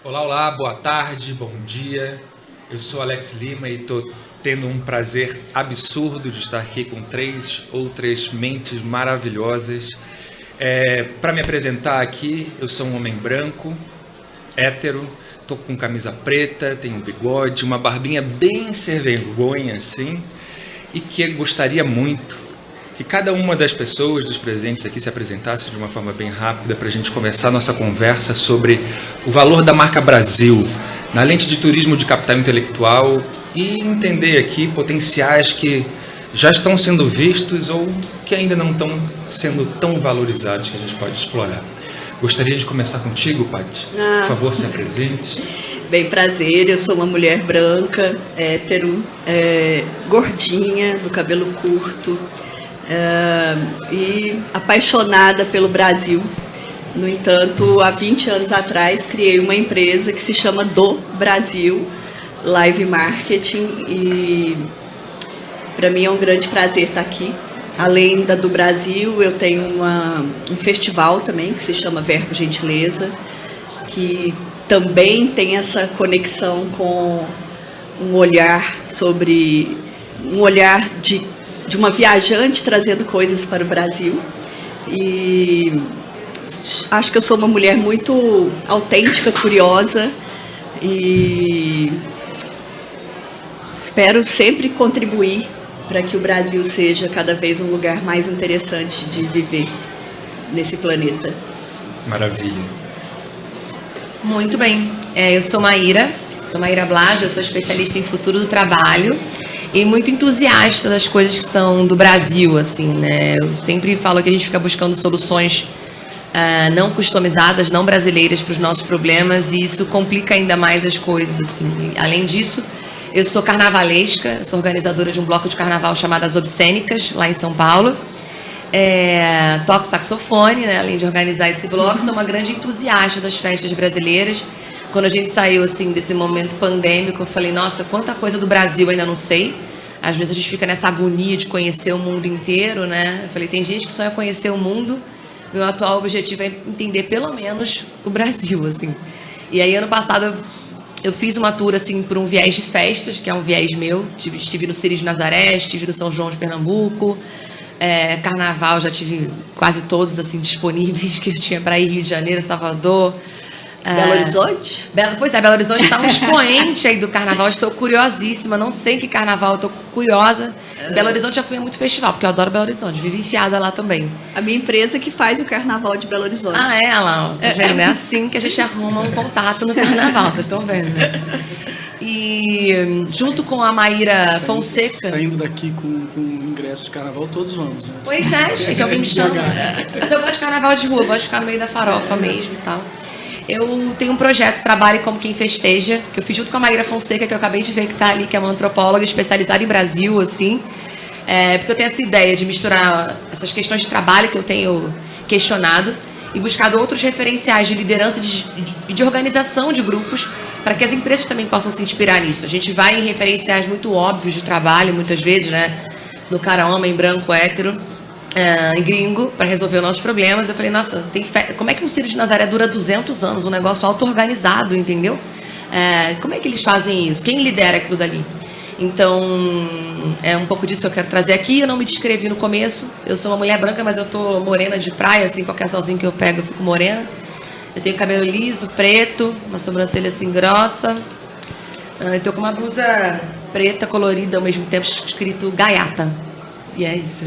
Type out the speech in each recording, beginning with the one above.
Olá, olá, boa tarde, bom dia. Eu sou Alex Lima e estou tendo um prazer absurdo de estar aqui com três outras mentes maravilhosas. Para me apresentar aqui, eu sou um homem branco, hétero, tô com camisa preta, tenho um bigode, uma barbinha bem sem vergonha assim, e que gostaria muito que cada uma das pessoas, dos presentes aqui, se apresentasse de uma forma bem rápida para a gente começar a nossa conversa sobre o valor da marca Brasil na lente de turismo de capital intelectual e entender aqui potenciais que já estão sendo vistos ou que ainda não estão sendo tão valorizados que a gente pode explorar. Gostaria de começar contigo, Paty. Por favor, se apresente. Bem, prazer, eu sou uma mulher branca, hétero, gordinha, do cabelo curto, e apaixonada pelo Brasil. No entanto, há 20 anos atrás, criei uma empresa que se chama Do Brasil Live Marketing e para mim é um grande prazer estar aqui. Além da do Brasil, eu tenho um festival também que se chama Verbo Gentileza, que também tem essa conexão com um olhar de uma viajante trazendo coisas para o Brasil. E acho que eu sou uma mulher muito autêntica, curiosa e espero sempre contribuir para que o Brasil seja cada vez um lugar mais interessante de viver nesse planeta. Maravilha. Muito bem, eu sou Maíra Blas, eu sou especialista em futuro do trabalho e muito entusiasta das coisas que são do Brasil, assim, né? Eu sempre falo que a gente fica buscando soluções não customizadas, não brasileiras para os nossos problemas e isso complica ainda mais as coisas, assim. E, além disso, eu sou carnavalesca, sou organizadora de um bloco de carnaval chamado As Obscênicas, lá em São Paulo. Toco saxofone, né, além de organizar esse bloco, sou uma grande entusiasta das festas brasileiras. Quando a gente saiu assim, desse momento pandêmico, eu falei, nossa, quanta coisa do Brasil ainda não sei. Às vezes a gente fica nessa agonia de conhecer o mundo inteiro, né? Eu falei, tem gente que sonha conhecer o mundo, meu atual objetivo é entender pelo menos o Brasil, assim. E aí, ano passado, eu fiz uma tour assim, por um viés de festas, que é um viés meu. Estive no Ciris de Nazaré, estive no São João de Pernambuco. Carnaval, já tive quase todos assim, disponíveis, que eu tinha para ir: Rio de Janeiro, Salvador. Belo Horizonte? Pois é, Belo Horizonte está um expoente aí do carnaval. Estou curiosíssima, não sei que carnaval, estou curiosa. Belo Horizonte já fui a muito festival, porque eu adoro Belo Horizonte, vivo enfiada lá também. A minha empresa que faz o carnaval de Belo Horizonte. Ah, é, lá, tá vendo? É assim que a gente arruma um contato no carnaval, vocês estão vendo, né? E junto com a Maíra Fonseca. Saindo daqui com ingresso de carnaval, todos vamos, né? Pois é, gente, alguém me chama. Mas eu gosto de carnaval de rua, eu gosto de ficar no meio da farofa mesmo e tal. Eu tenho um projeto, Trabalhe Como Quem Festeja, que eu fiz junto com a Maíra Fonseca, que eu acabei de ver que está ali, que é uma antropóloga especializada em Brasil, assim. Porque eu tenho essa ideia de misturar essas questões de trabalho que eu tenho questionado e buscado outros referenciais de liderança e de organização de grupos para que as empresas também possam se inspirar nisso. A gente vai em referenciais muito óbvios de trabalho, muitas vezes, né? No cara homem, branco, hétero, gringo, para resolver os nossos problemas. Eu falei, nossa, como é que um Ciris de Nazaré dura 200 anos, um negócio auto-organizado, entendeu? Como é que eles fazem isso? Quem lidera aquilo dali? Então, é um pouco disso que eu quero trazer aqui. Eu não me descrevi no começo. Eu sou uma mulher branca, mas eu tô morena de praia, assim, qualquer solzinho que eu pego, eu fico morena. Eu tenho cabelo liso, preto, uma sobrancelha assim grossa. Eu tô com uma blusa preta, colorida, ao mesmo tempo escrito Gaiata. E é isso.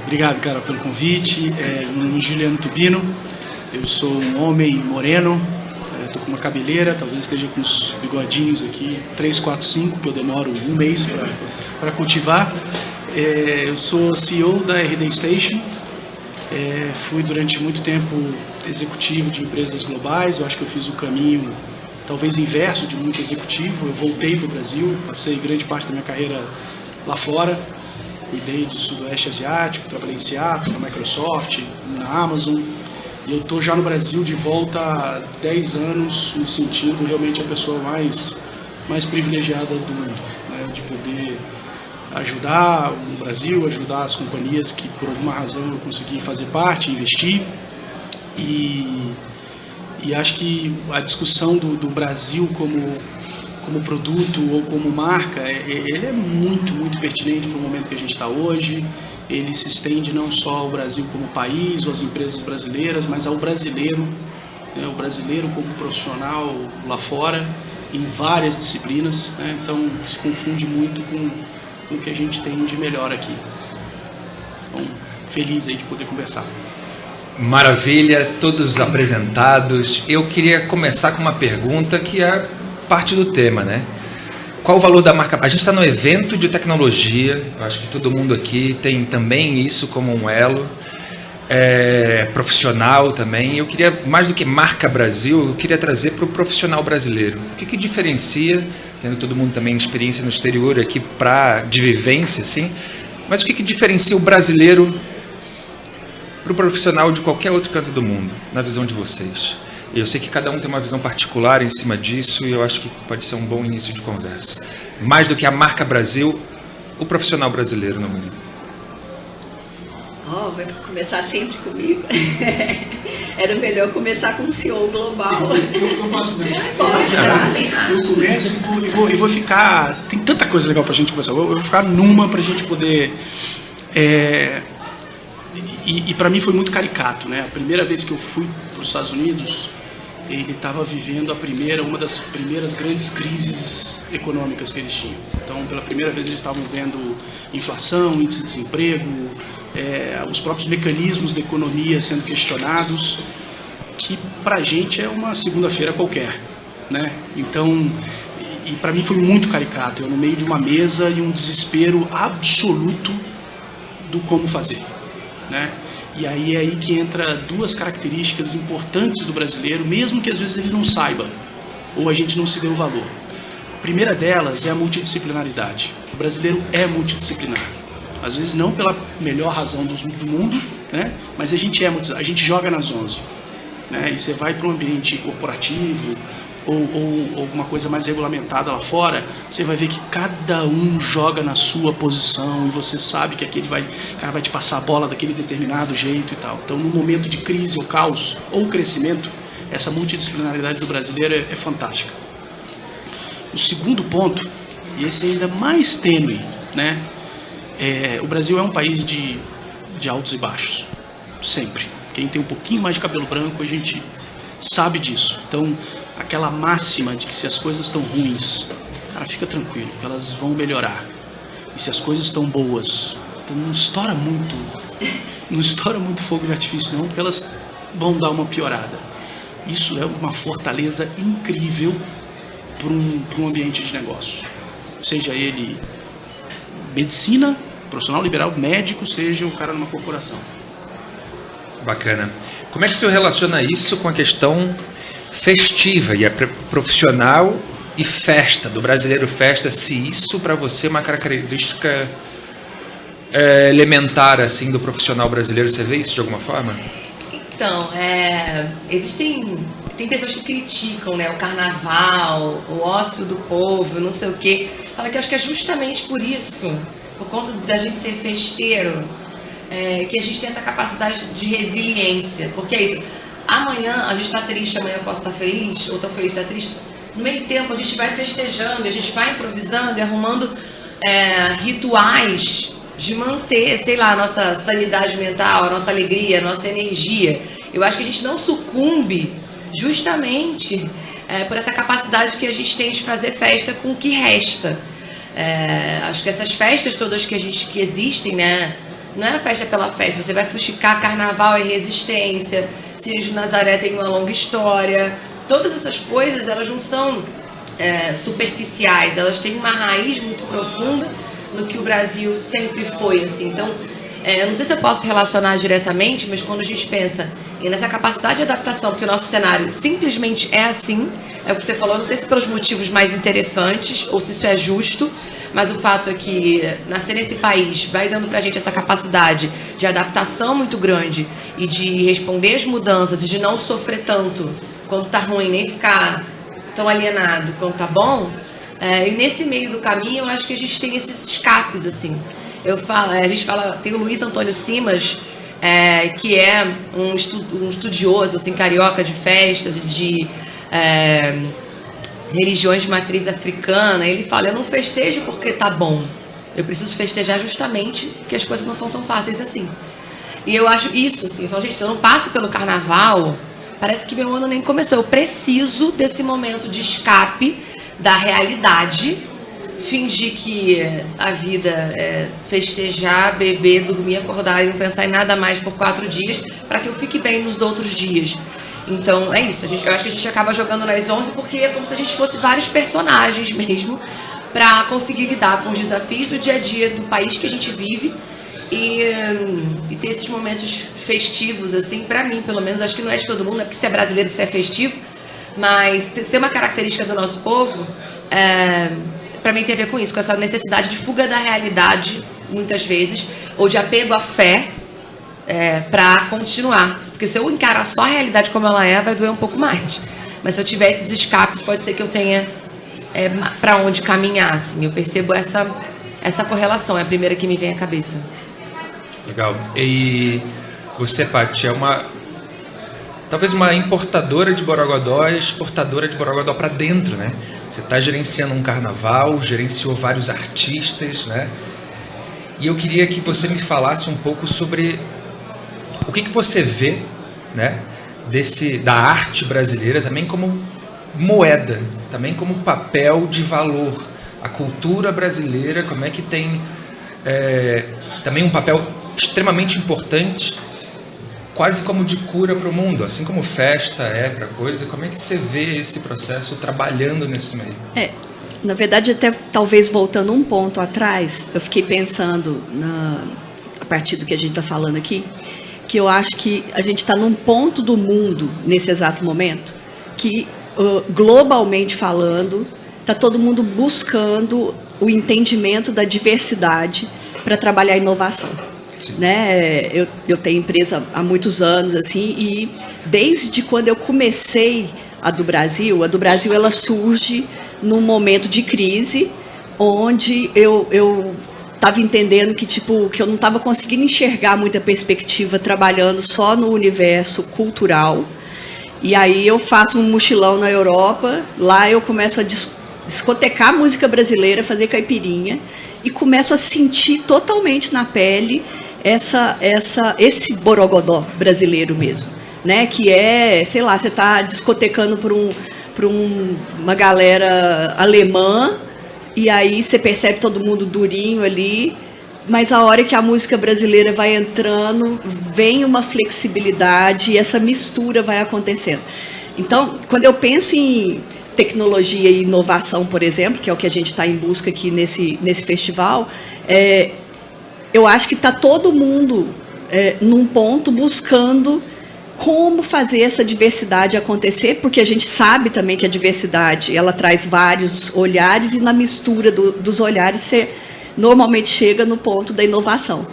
Obrigado, cara, pelo convite. Meu nome é Juliano Tubino. Eu sou um homem moreno. Estou com uma cabeleira, talvez esteja com os bigodinhos aqui, 3, 4, 5, que eu demoro um mês para cultivar. Eu sou CEO da RD Station. Fui durante muito tempo executivo de empresas globais. Eu acho que eu fiz o caminho talvez inverso de muito executivo. Eu voltei para o Brasil, passei grande parte da minha carreira lá fora. Cuidei do Sudoeste Asiático, trabalhei em Seattle, na Microsoft, na Amazon. E eu estou já no Brasil de volta há 10 anos, me sentindo realmente a pessoa mais privilegiada do mundo, né? De poder ajudar o Brasil, ajudar as companhias que por alguma razão eu consegui fazer parte, investir. E E acho que a discussão do Brasil como produto ou como marca, ele é muito, muito pertinente para o momento que a gente está hoje. Ele se estende não só ao Brasil como país, ou às empresas brasileiras, mas ao brasileiro, né? O brasileiro como profissional lá fora, em várias disciplinas, né? Então se confunde muito com o que a gente tem de melhor aqui. Então, feliz aí de poder conversar. Maravilha, todos apresentados. Eu queria começar com uma pergunta que é parte do tema, né? Qual o valor da marca? A gente está no evento de tecnologia, eu acho que todo mundo aqui tem também isso como um elo, profissional também. Eu queria, mais do que marca Brasil, eu queria trazer para o profissional brasileiro. O que diferencia, tendo todo mundo também experiência no exterior aqui de vivência, assim, mas o que diferencia o brasileiro para o profissional de qualquer outro canto do mundo, na visão de vocês? Eu sei que cada um tem uma visão particular em cima disso e eu acho que pode ser um bom início de conversa. Mais do que a marca Brasil, o profissional brasileiro no mundo. Vai começar sempre comigo? Era melhor começar com o CEO global. Eu posso começar? Pode, eu começo e vou ficar... Tem tanta coisa legal pra gente conversar. Eu vou ficar numa pra gente poder... E para mim foi muito caricato, né? A primeira vez que eu fui para os Estados Unidos, ele estava vivendo uma das primeiras grandes crises econômicas que eles tinham. Então, pela primeira vez eles estavam vendo inflação, índice de desemprego, os próprios mecanismos da economia sendo questionados, que para a gente é uma segunda-feira qualquer, né? Então, e para mim foi muito caricato. Eu no meio de uma mesa e um desespero absoluto do como fazer, né? E aí é aí que entra duas características importantes do brasileiro, mesmo que às vezes ele não saiba, ou a gente não se dê o valor. A primeira delas é a multidisciplinaridade. O brasileiro é multidisciplinar. Às vezes não pela melhor razão do mundo, né? Mas a gente joga nas 11. Né? E você vai para um ambiente corporativo ou alguma coisa mais regulamentada lá fora, você vai ver que cada um joga na sua posição e você sabe que o cara vai te passar a bola daquele determinado jeito e tal. Então, no momento de crise ou caos ou crescimento, essa multidisciplinaridade do brasileiro é fantástica. O segundo ponto, e esse é ainda mais tênue, né? O Brasil é um país de altos e baixos, sempre. Quem tem um pouquinho mais de cabelo branco, a gente sabe disso. Então, aquela máxima de que se as coisas estão ruins, cara, fica tranquilo, que elas vão melhorar. E se as coisas estão boas, então não estoura muito fogo de artifício não, porque elas vão dar uma piorada. Isso é uma fortaleza incrível para um ambiente de negócio. Seja ele medicina, profissional liberal, médico, seja o cara numa corporação. Bacana. Como é que você relaciona isso com a questão festiva e profissional e festa, do brasileiro festa, se isso para você é uma característica elementar assim do profissional brasileiro, você vê isso de alguma forma? Então, tem pessoas que criticam, né, o carnaval, o ócio do povo, não sei o quê. Fala que eu acho que é justamente por isso, por conta da gente ser festeiro, que a gente tem essa capacidade de resiliência, porque é isso. Amanhã a gente está triste, amanhã eu posso estar feliz, ou tão feliz, estar triste. No meio tempo a gente vai festejando, a gente vai improvisando e arrumando rituais de manter, sei lá, a nossa sanidade mental, a nossa alegria, a nossa energia. Eu acho que a gente não sucumbe justamente por essa capacidade que a gente tem de fazer festa com o que resta. Acho que essas festas todas que existem, né? Não é a festa pela festa, você vai fuxicar carnaval e resistência, Círios de Nazaré tem uma longa história. Todas essas coisas, elas não são superficiais, elas têm uma raiz muito profunda no que o Brasil sempre foi, assim. Então, eu não sei se eu posso relacionar diretamente, mas quando a gente pensa nessa capacidade de adaptação, porque o nosso cenário simplesmente é assim, é o que você falou, não sei se pelos motivos mais interessantes ou se isso é justo, mas o fato é que nascer nesse país vai dando pra gente essa capacidade de adaptação muito grande e de responder às mudanças e de não sofrer tanto quando tá ruim, nem ficar tão alienado quando tá bom. E nesse meio do caminho eu acho que a gente tem esses escapes, assim. A gente fala, tem o Luiz Antônio Simas, que é um estudioso assim, carioca de festas, de religiões de matriz africana. Ele fala: eu não festejo porque tá bom, eu preciso festejar justamente porque as coisas não são tão fáceis assim. E eu acho isso, assim, então, gente, se eu não passo pelo carnaval, parece que meu ano nem começou. Eu preciso desse momento de escape da realidade, fingir que a vida é festejar, beber, dormir, acordar e não pensar em nada mais por 4 dias, para que eu fique bem nos outros dias. Então, é isso. Eu acho que a gente acaba jogando nas 11 porque é como se a gente fosse vários personagens mesmo, para conseguir lidar com os desafios do dia a dia do país que a gente vive e ter esses momentos festivos, assim, para mim, pelo menos. Acho que não é de todo mundo, não é porque você é brasileiro que você é festivo, mas ser uma característica do nosso povo, para mim tem a ver com isso, com essa necessidade de fuga da realidade, muitas vezes, ou de apego à fé, para continuar. Porque se eu encarar só a realidade como ela é, vai doer um pouco mais. Mas se eu tiver esses escapes, pode ser que eu tenha para onde caminhar, assim. Eu percebo essa correlação, é a primeira que me vem à cabeça. Legal. E você, Paty, talvez uma importadora de Borogodó e exportadora de Borogodó para dentro, né? Você está gerenciando um carnaval, gerenciou vários artistas, né? E eu queria que você me falasse um pouco sobre o que você vê, né, da arte brasileira também como moeda, também como papel de valor. A cultura brasileira, como é que tem também um papel extremamente importante, quase como de cura para o mundo, assim como festa para coisa. Como é que você vê esse processo trabalhando nesse meio? Na verdade, até talvez voltando um ponto atrás, eu fiquei pensando, a partir do que a gente está falando aqui, que eu acho que a gente está num ponto do mundo, nesse exato momento, que, globalmente falando, está todo mundo buscando o entendimento da diversidade para trabalhar inovação. Né? Eu tenho empresa há muitos anos, assim, e desde quando eu comecei a do Brasil ela surge num momento de crise, onde eu estava entendendo que eu não estava conseguindo enxergar muita perspectiva trabalhando só no universo cultural. E aí eu faço um mochilão na Europa, lá eu começo a discotecar música brasileira, fazer caipirinha, e começo a sentir totalmente na pele esse borogodó brasileiro mesmo, né? Que sei lá, você está discotecando por uma galera alemã, e aí você percebe todo mundo durinho ali, mas a hora que a música brasileira vai entrando, vem uma flexibilidade e essa mistura vai acontecendo. Então, quando eu penso em tecnologia e inovação, por exemplo, que é o que a gente está em busca aqui nesse festival, eu acho que está todo mundo num ponto buscando como fazer essa diversidade acontecer, porque a gente sabe também que a diversidade ela traz vários olhares, e na mistura dos olhares você normalmente chega no ponto da inovação.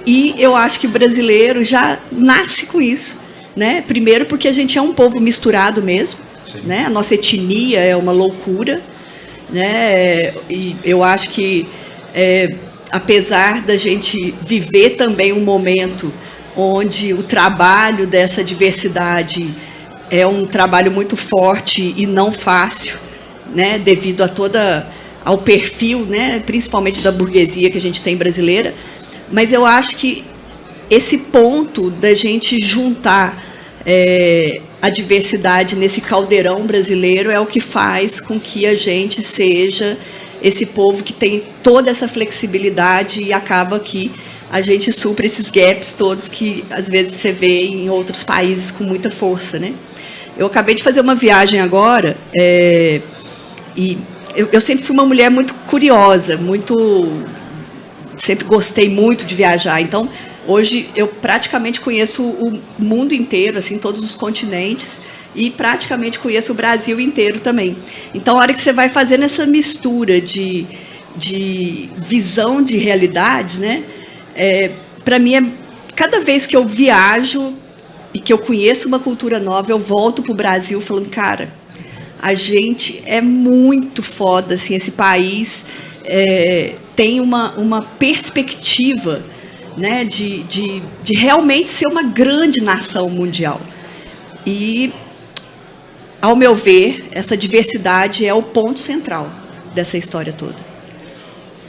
E eu acho que o brasileiro já nasce com isso, né? Primeiro porque a gente é um povo misturado mesmo, né? A nossa etnia é uma loucura, né? E eu acho que apesar da gente viver também um momento onde o trabalho dessa diversidade é um trabalho muito forte e não fácil, né, devido ao perfil, né, principalmente da burguesia que a gente tem brasileira, mas eu acho que esse ponto da gente juntar a diversidade nesse caldeirão brasileiro é o que faz com que a gente seja esse povo que tem toda essa flexibilidade, e acaba que a gente supra esses gaps todos que às vezes você vê em outros países com muita força, né? Eu acabei de fazer uma viagem agora, e eu sempre fui uma mulher muito curiosa, sempre gostei muito de viajar. Então, hoje eu praticamente conheço o mundo inteiro, assim, todos os continentes, e praticamente conheço o Brasil inteiro também. Então, a hora que você vai fazendo essa mistura de visão de realidades, né? Para mim, cada vez que eu viajo e que eu conheço uma cultura nova, eu volto para o Brasil falando, cara, a gente é muito foda, assim, esse país tem uma perspectiva né, de realmente ser uma grande nação mundial. E, ao meu ver, essa diversidade é o ponto central dessa história toda.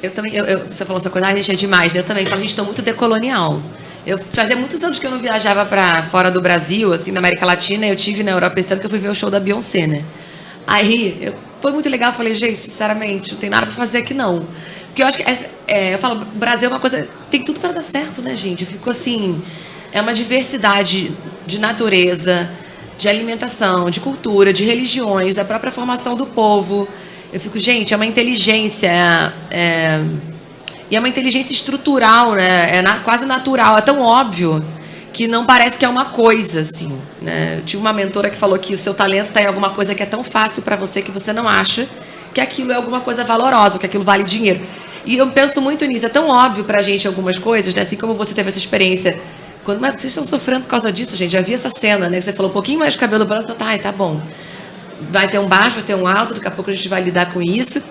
Eu também, você falou essa coisa, a gente é demais, né? Eu também falo, a gente está muito decolonial. Eu fazia muitos anos que eu não viajava para fora do Brasil, assim, na América Latina. Eu tive na Europa esse ano que eu fui ver o show da Beyoncé, né? Aí, foi muito legal. Eu falei, gente, sinceramente, não tem nada para fazer aqui, não. Porque eu acho que, eu falo, o Brasil é uma coisa, tem tudo para dar certo, né, gente? Eu fico assim, é uma diversidade de natureza, de alimentação, de cultura, de religiões, da própria formação do povo. Eu fico, gente, é uma inteligência, e é uma inteligência estrutural, né? Quase natural, é tão óbvio que não parece que é uma coisa, assim, né? Eu tive uma mentora que falou que o seu talento está em alguma coisa que é tão fácil para você que você não acha que aquilo é alguma coisa valorosa, que aquilo vale dinheiro. E eu penso muito nisso, é tão óbvio pra gente algumas coisas, né? Assim como você teve essa experiência. Mas vocês estão sofrendo por causa disso, gente. Já vi essa cena, né? Você falou um pouquinho mais de cabelo branco, você tá bom. Vai ter um baixo, vai ter um alto, daqui a pouco a gente vai lidar com isso.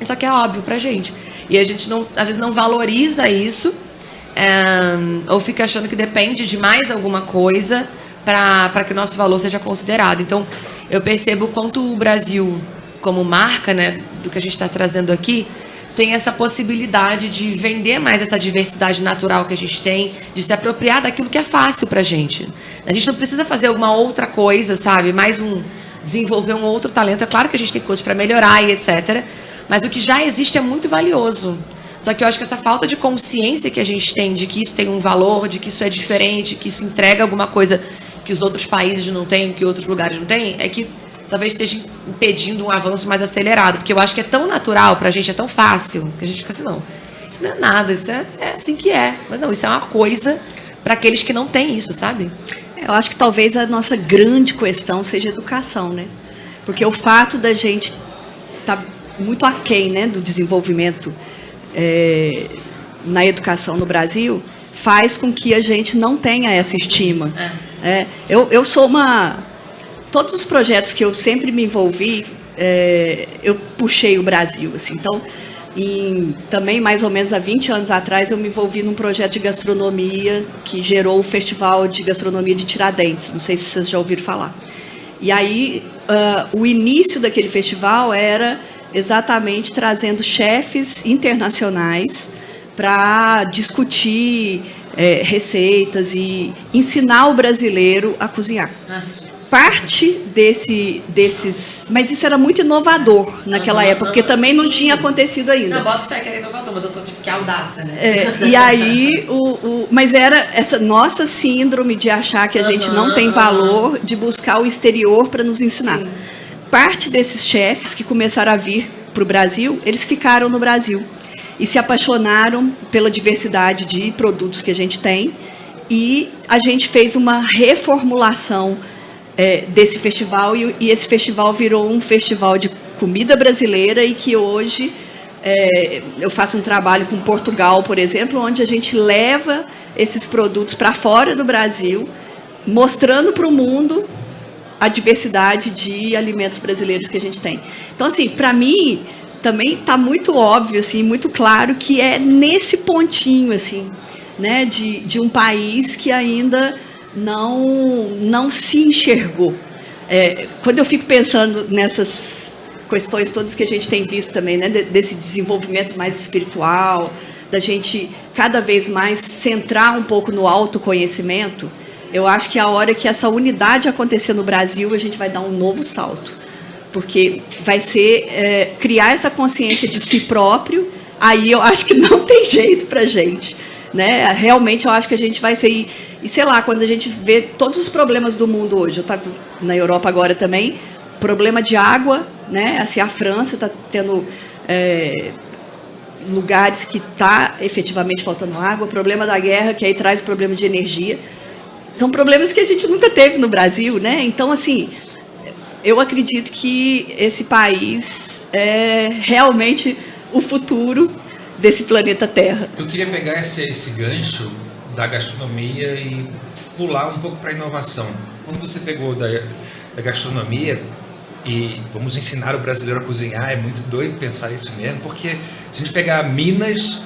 Isso aqui é óbvio pra gente. E a gente às vezes não valoriza isso, ou fica achando que depende de mais alguma coisa para que o nosso valor seja considerado. Então, eu percebo o quanto o Brasil, como marca, né, do que a gente está trazendo aqui, tem essa possibilidade de vender mais essa diversidade natural que a gente tem, de se apropriar daquilo que é fácil pra gente. A gente não precisa fazer alguma outra coisa, sabe? Desenvolver um outro talento. É claro que a gente tem coisas para melhorar e etc. Mas o que já existe é muito valioso. Só que eu acho que essa falta de consciência que a gente tem de que isso tem um valor, de que isso é diferente, que isso entrega alguma coisa que os outros países não têm, que outros lugares não têm, é que talvez esteja impedindo um avanço mais acelerado. Porque eu acho que é tão natural pra gente, é tão fácil, que a gente fica assim, não, isso não é nada, isso é assim que é. Mas não, isso é uma coisa para aqueles que não têm isso, sabe? Eu acho que talvez a nossa grande questão seja a educação, né? Porque o fato da gente estar muito aquém, né, do desenvolvimento na educação no Brasil faz com que a gente não tenha essa estima. Eu sou todos os projetos que eu sempre me envolvi, eu puxei o Brasil, assim. Então, também mais ou menos há 20 anos atrás, eu me envolvi num projeto de gastronomia que gerou o Festival de Gastronomia de Tiradentes. Não sei se vocês já ouviram falar. E aí, o início daquele festival era exatamente trazendo chefes internacionais para discutir receitas e ensinar o brasileiro a cozinhar. Parte desses... Mas isso era muito inovador naquela época, porque também não tinha acontecido ainda. Não, bota fé que era inovador, mas eu tô tipo, que audácia, né? E aí, mas era essa nossa síndrome de achar que a gente não tem valor, de buscar o exterior para nos ensinar. Sim. Parte desses chefes que começaram a vir para o Brasil, eles ficaram no Brasil e se apaixonaram pela diversidade de produtos que a gente tem, e a gente fez uma reformulação desse festival, e esse festival virou um festival de comida brasileira, e que hoje eu faço um trabalho com Portugal, por exemplo, onde a gente leva esses produtos para fora do Brasil, mostrando para o mundo a diversidade de alimentos brasileiros que a gente tem. Então, assim, para mim, também está muito óbvio, assim, muito claro que é nesse pontinho, assim, né, de um país que ainda não se enxergou. Quando eu fico pensando nessas questões todas que a gente tem visto também, né, desse desenvolvimento mais espiritual, da gente cada vez mais centrar um pouco no autoconhecimento, eu acho que a hora que essa unidade acontecer no Brasil, a gente vai dar um novo salto. Porque vai ser criar essa consciência de si próprio, aí eu acho que não tem jeito pra gente. Né? Realmente eu acho que a gente vai ser... E sei lá, quando a gente vê todos os problemas do mundo hoje, eu estava na Europa agora também, problema de água, né? Assim, a França está tendo lugares que está efetivamente faltando água, problema da guerra, que aí traz o problema de energia. São problemas que a gente nunca teve no Brasil, né? Então, assim, eu acredito que esse país é realmente o futuro desse planeta Terra. Eu queria pegar esse gancho da gastronomia e pular um pouco para a inovação. Quando você pegou da gastronomia e vamos ensinar o brasileiro a cozinhar, é muito doido pensar isso mesmo, porque se a gente pegar Minas,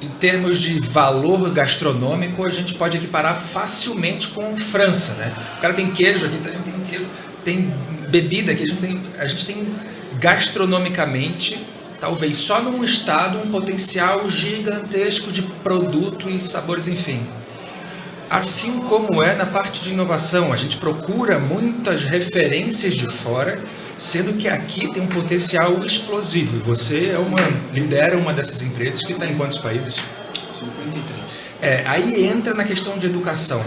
em termos de valor gastronômico, a gente pode equiparar facilmente com França, né? O cara tem queijo aqui, tem bebida aqui, a gente tem gastronomicamente, talvez só num estado, um potencial gigantesco de produto e sabores, enfim. Assim como é na parte de inovação, a gente procura muitas referências de fora, sendo que aqui tem um potencial explosivo. E você lidera uma dessas empresas que está em quantos países? 53. Aí entra na questão de educação.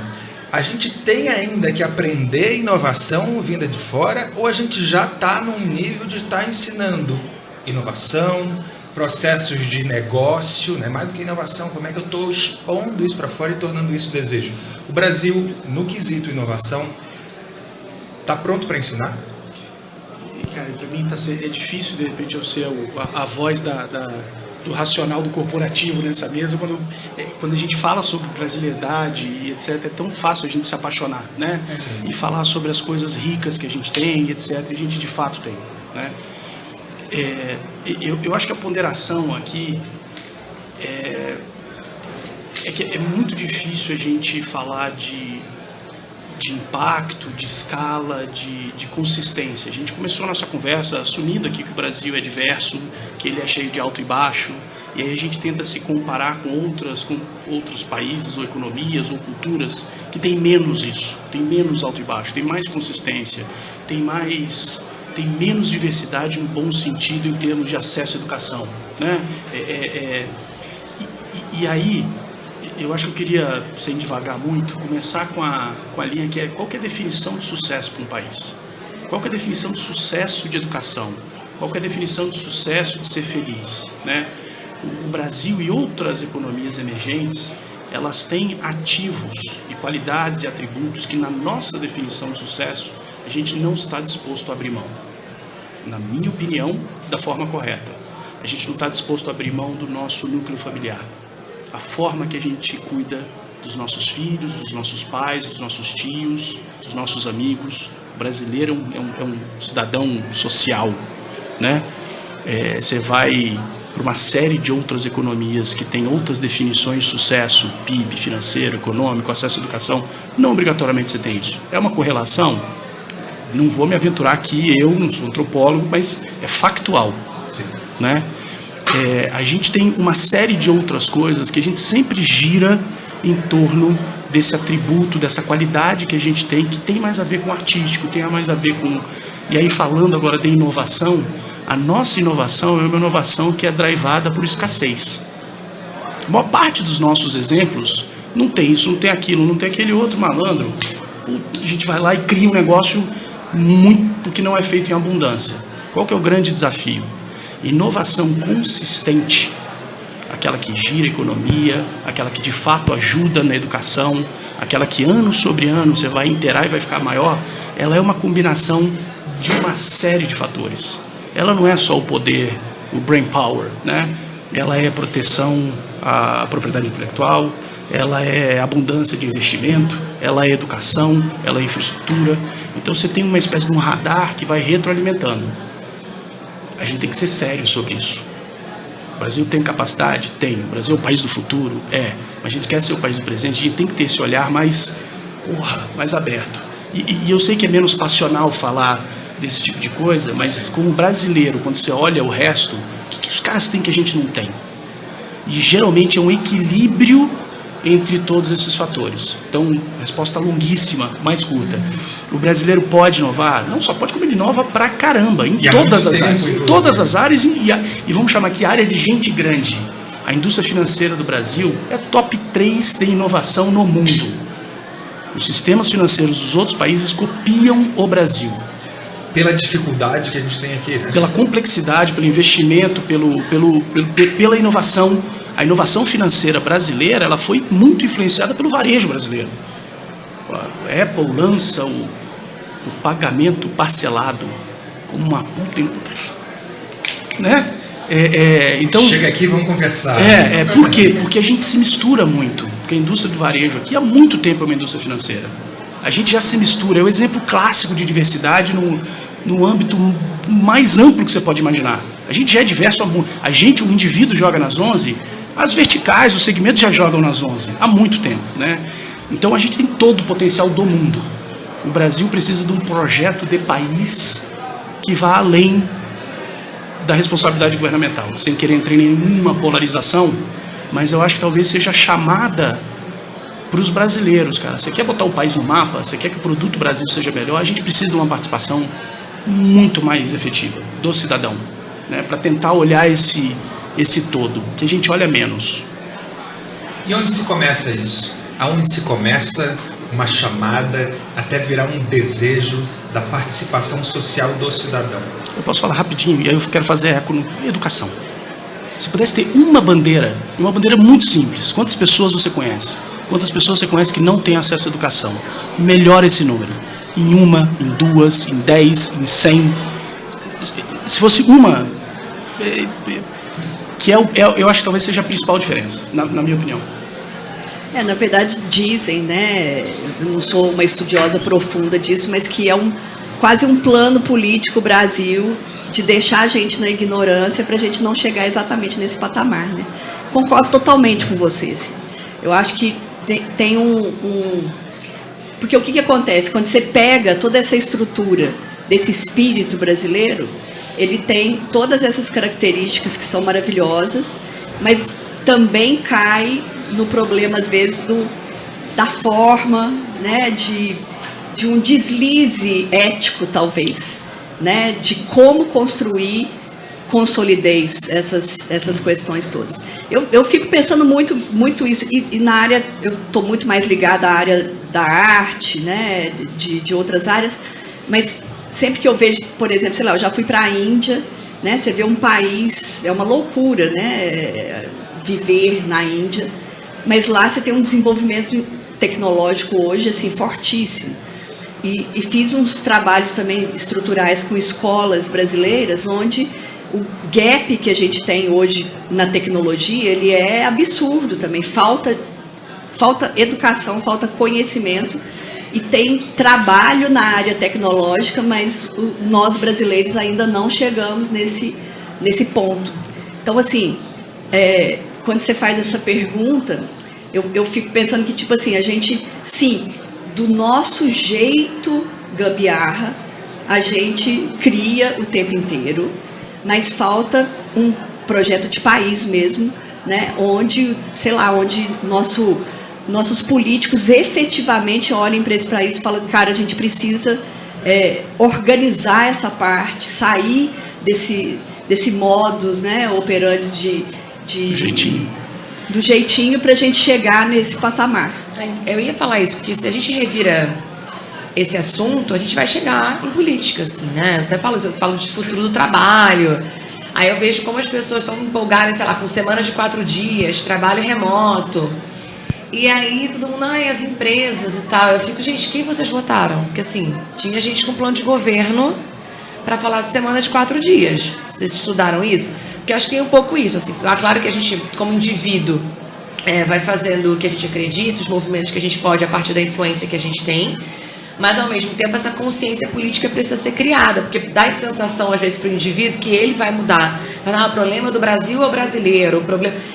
A gente tem ainda que aprender inovação vinda de fora, ou a gente já está num nível de estar ensinando inovação, processos de negócio, né? Mais do que inovação, como é que eu estou expondo isso para fora e tornando isso desejo? O Brasil, no quesito inovação, está pronto para ensinar? Cara, para mim é difícil, de repente, eu ser a voz do racional, do corporativo nessa mesa, quando a gente fala sobre brasileiridade e etc, é tão fácil a gente se apaixonar, né? Sim. E falar sobre as coisas ricas que a gente tem, etc, e a gente de fato tem, né? Eu acho que a ponderação aqui é que é muito difícil a gente falar de impacto, de escala, de consistência. A gente começou a nossa conversa assumindo aqui que o Brasil é diverso, que ele é cheio de alto e baixo, e aí a gente tenta se comparar com outros países, ou economias, ou culturas que tem menos isso, tem menos alto e baixo, tem mais consistência, tem menos diversidade no bom sentido em termos de acesso à educação, né? E aí, eu acho que eu queria, sem devagar muito, começar com a linha que é: qual que é a definição de sucesso para um país? Qual que é a definição de sucesso de educação? Qual que é a definição de sucesso de ser feliz, né? O Brasil e outras economias emergentes, elas têm ativos e qualidades e atributos que, na nossa definição de sucesso, a gente não está disposto a abrir mão. Na minha opinião, da forma correta. A gente não está disposto a abrir mão do nosso núcleo familiar. A forma que a gente cuida dos nossos filhos, dos nossos pais, dos nossos tios, dos nossos amigos. O brasileiro é um cidadão social, né? Você vai para uma série de outras economias que têm outras definições de sucesso, PIB, financeiro, econômico, acesso à educação, não obrigatoriamente você tem isso. É uma correlação? Não vou me aventurar aqui, eu não sou antropólogo, mas é factual. Sim. Né? A gente tem uma série de outras coisas que a gente sempre gira em torno desse atributo, dessa qualidade que a gente tem, que tem mais a ver com o artístico, tem mais a ver com... E aí, falando agora de inovação, a nossa inovação é uma inovação que é drivada por escassez. A maior parte dos nossos exemplos não tem isso, não tem aquilo, não tem aquele outro, malandro. A gente vai lá e cria um negócio muito que não é feito em abundância. Qual que é o grande desafio? Inovação consistente, aquela que gira a economia, aquela que de fato ajuda na educação, aquela que ano sobre ano você vai inteirar e vai ficar maior, ela é uma combinação de uma série de fatores. Ela não é só o poder, o brain power, né? Ela é proteção à propriedade intelectual, ela é abundância de investimento, ela é educação, ela é infraestrutura. Então você tem uma espécie de um radar que vai retroalimentando. A gente tem que ser sério sobre isso. O Brasil tem capacidade? Tem. O Brasil é o país do futuro? É. Mas a gente quer ser o país do presente, a gente tem que ter esse olhar mais aberto. E eu sei que é menos passional falar desse tipo de coisa, mas como brasileiro, quando você olha o resto, o que os caras têm que a gente não tem? E geralmente é um equilíbrio entre todos esses fatores. Então, resposta longuíssima, mais curta. O brasileiro pode inovar? Não só pode, como ele inova pra caramba, em todas as áreas. Em todas as áreas, e vamos chamar aqui área de gente grande. A indústria financeira do Brasil é top 3 de inovação no mundo. Os sistemas financeiros dos outros países copiam o Brasil. Pela dificuldade que a gente tem aqui, né? Pela complexidade, pelo investimento, pela inovação. A inovação financeira brasileira, ela foi muito influenciada pelo varejo brasileiro. A Apple lança o pagamento parcelado como uma puta... Né? Então, chega aqui e vamos conversar. Por quê? Porque a gente se mistura muito. Porque a indústria do varejo aqui há muito tempo é uma indústria financeira. A gente já se mistura. É o exemplo clássico de diversidade no âmbito mais amplo que você pode imaginar. A gente já é diverso. O indivíduo joga nas 11 As verticais, os segmentos já jogam nas 11 há muito tempo, né? Então a gente tem todo o potencial do mundo. O Brasil precisa de um projeto de país que vá além da responsabilidade governamental, sem querer entrar em nenhuma polarização, mas eu acho que talvez seja a chamada para os brasileiros, cara. Você quer botar o país no mapa? Você quer que o produto Brasil seja melhor? A gente precisa de uma participação muito mais efetiva do cidadão, né? Para tentar olhar esse todo, que a gente olha menos. E onde se começa isso? Aonde se começa uma chamada até virar um desejo da participação social do cidadão? Eu posso falar rapidinho, e aí eu quero fazer eco no educação. Se pudesse ter uma bandeira muito simples, quantas pessoas você conhece? Quantas pessoas você conhece que não têm acesso à educação? Melhora esse número. Em uma, em duas, em 10, em 100. Se fosse uma, que eu acho que talvez seja a principal diferença, na minha opinião. Na verdade dizem, né, eu não sou uma estudiosa profunda disso, mas que é quase um plano político Brasil de deixar a gente na ignorância para a gente não chegar exatamente nesse patamar, né? Concordo totalmente com vocês. Eu acho que tem porque o que acontece? Quando você pega toda essa estrutura desse espírito brasileiro, ele tem todas essas características que são maravilhosas, mas também cai no problema, às vezes, da forma, né, de um deslize ético, talvez, né, de como construir com solidez essas questões todas. Eu fico pensando muito isso, e na área, eu estou muito mais ligada à área da arte, né, de outras áreas, mas sempre que eu vejo, por exemplo, sei lá, eu já fui para a Índia, né, você vê um país, é uma loucura, né, viver na Índia, mas lá você tem um desenvolvimento tecnológico hoje, assim, fortíssimo. E fiz uns trabalhos também estruturais com escolas brasileiras, onde o gap que a gente tem hoje na tecnologia, ele é absurdo também. Falta educação, falta conhecimento, e tem trabalho na área tecnológica, mas nós brasileiros ainda não chegamos nesse ponto. Então, assim, quando você faz essa pergunta, eu fico pensando que, tipo assim, a gente, sim, do nosso jeito gambiarra, a gente cria o tempo inteiro, mas falta um projeto de país mesmo, né, onde, sei lá, onde nossos políticos efetivamente olhem para esse país e falam, cara, a gente precisa organizar essa parte, sair desse modus, né, operandi do jeitinho para a gente chegar nesse patamar. Eu ia falar isso, porque se a gente revira esse assunto, a gente vai chegar em política, assim, né? Eu falo de futuro do trabalho, aí eu vejo como as pessoas estão empolgadas, sei lá, com semanas de 4 dias, trabalho remoto, e aí todo mundo, as empresas e tal, eu fico, gente, quem vocês votaram? Porque assim, tinha gente com plano de governo para falar de semana de 4 dias, vocês estudaram isso? Porque eu acho que tem um pouco isso, assim, claro que a gente, como indivíduo, vai fazendo o que a gente acredita, os movimentos que a gente pode a partir da influência que a gente tem, mas ao mesmo tempo essa consciência política precisa ser criada, porque dá a sensação às vezes para o indivíduo que ele vai mudar. O problema do Brasil é o brasileiro,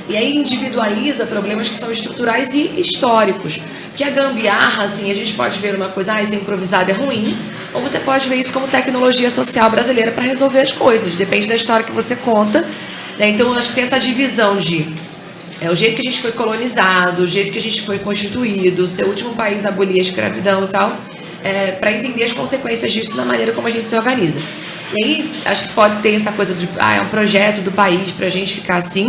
e aí individualiza problemas que são estruturais e históricos. Porque a gambiarra, assim, a gente pode ver uma coisa, isso é improvisado, é ruim, ou você pode ver isso como tecnologia social brasileira para resolver as coisas, depende da história que você conta, né? Então eu acho que tem essa divisão de o jeito que a gente foi colonizado, o jeito que a gente foi constituído, ser o último país a abolir a escravidão e tal, para entender as consequências disso na maneira como a gente se organiza. E aí, acho que pode ter essa coisa de, é um projeto do país para a gente ficar assim,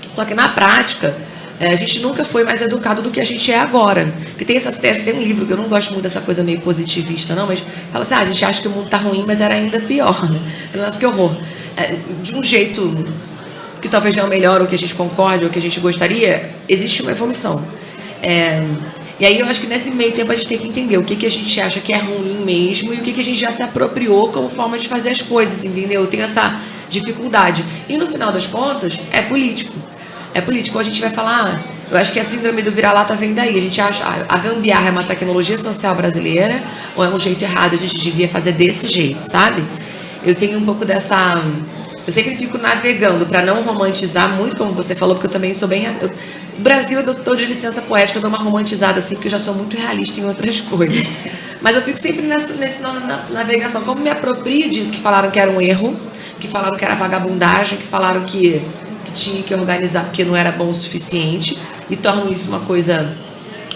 só que na prática, a gente nunca foi mais educado do que a gente é agora. Porque tem essas teses, tem um livro que eu não gosto muito dessa coisa meio positivista, não, mas fala assim, a gente acha que o mundo está ruim, mas era ainda pior, né? Nossa, que horror. De um jeito que talvez não é o melhor, ou que a gente concorde, ou que a gente gostaria, existe uma evolução. E aí eu acho que nesse meio tempo a gente tem que entender o que a gente acha que é ruim mesmo e o que a gente já se apropriou como forma de fazer as coisas, entendeu? Tem essa dificuldade. E no final das contas, é político. É político. A gente vai falar, eu acho que a síndrome do vira-lata vem daí. A gente acha, a gambiarra é uma tecnologia social brasileira ou é um jeito errado, a gente devia fazer desse jeito, sabe? Eu tenho um pouco dessa eu sempre fico navegando para não romantizar muito, como você falou, porque eu também sou bem... O Brasil, eu dou de licença poética, eu dou uma romantizada assim, porque eu já sou muito realista em outras coisas. Mas eu fico sempre nessa navegação. Como me aproprio disso, que falaram que era um erro, que falaram que era vagabundagem, que falaram que tinha que organizar porque não era bom o suficiente, e tornam isso uma coisa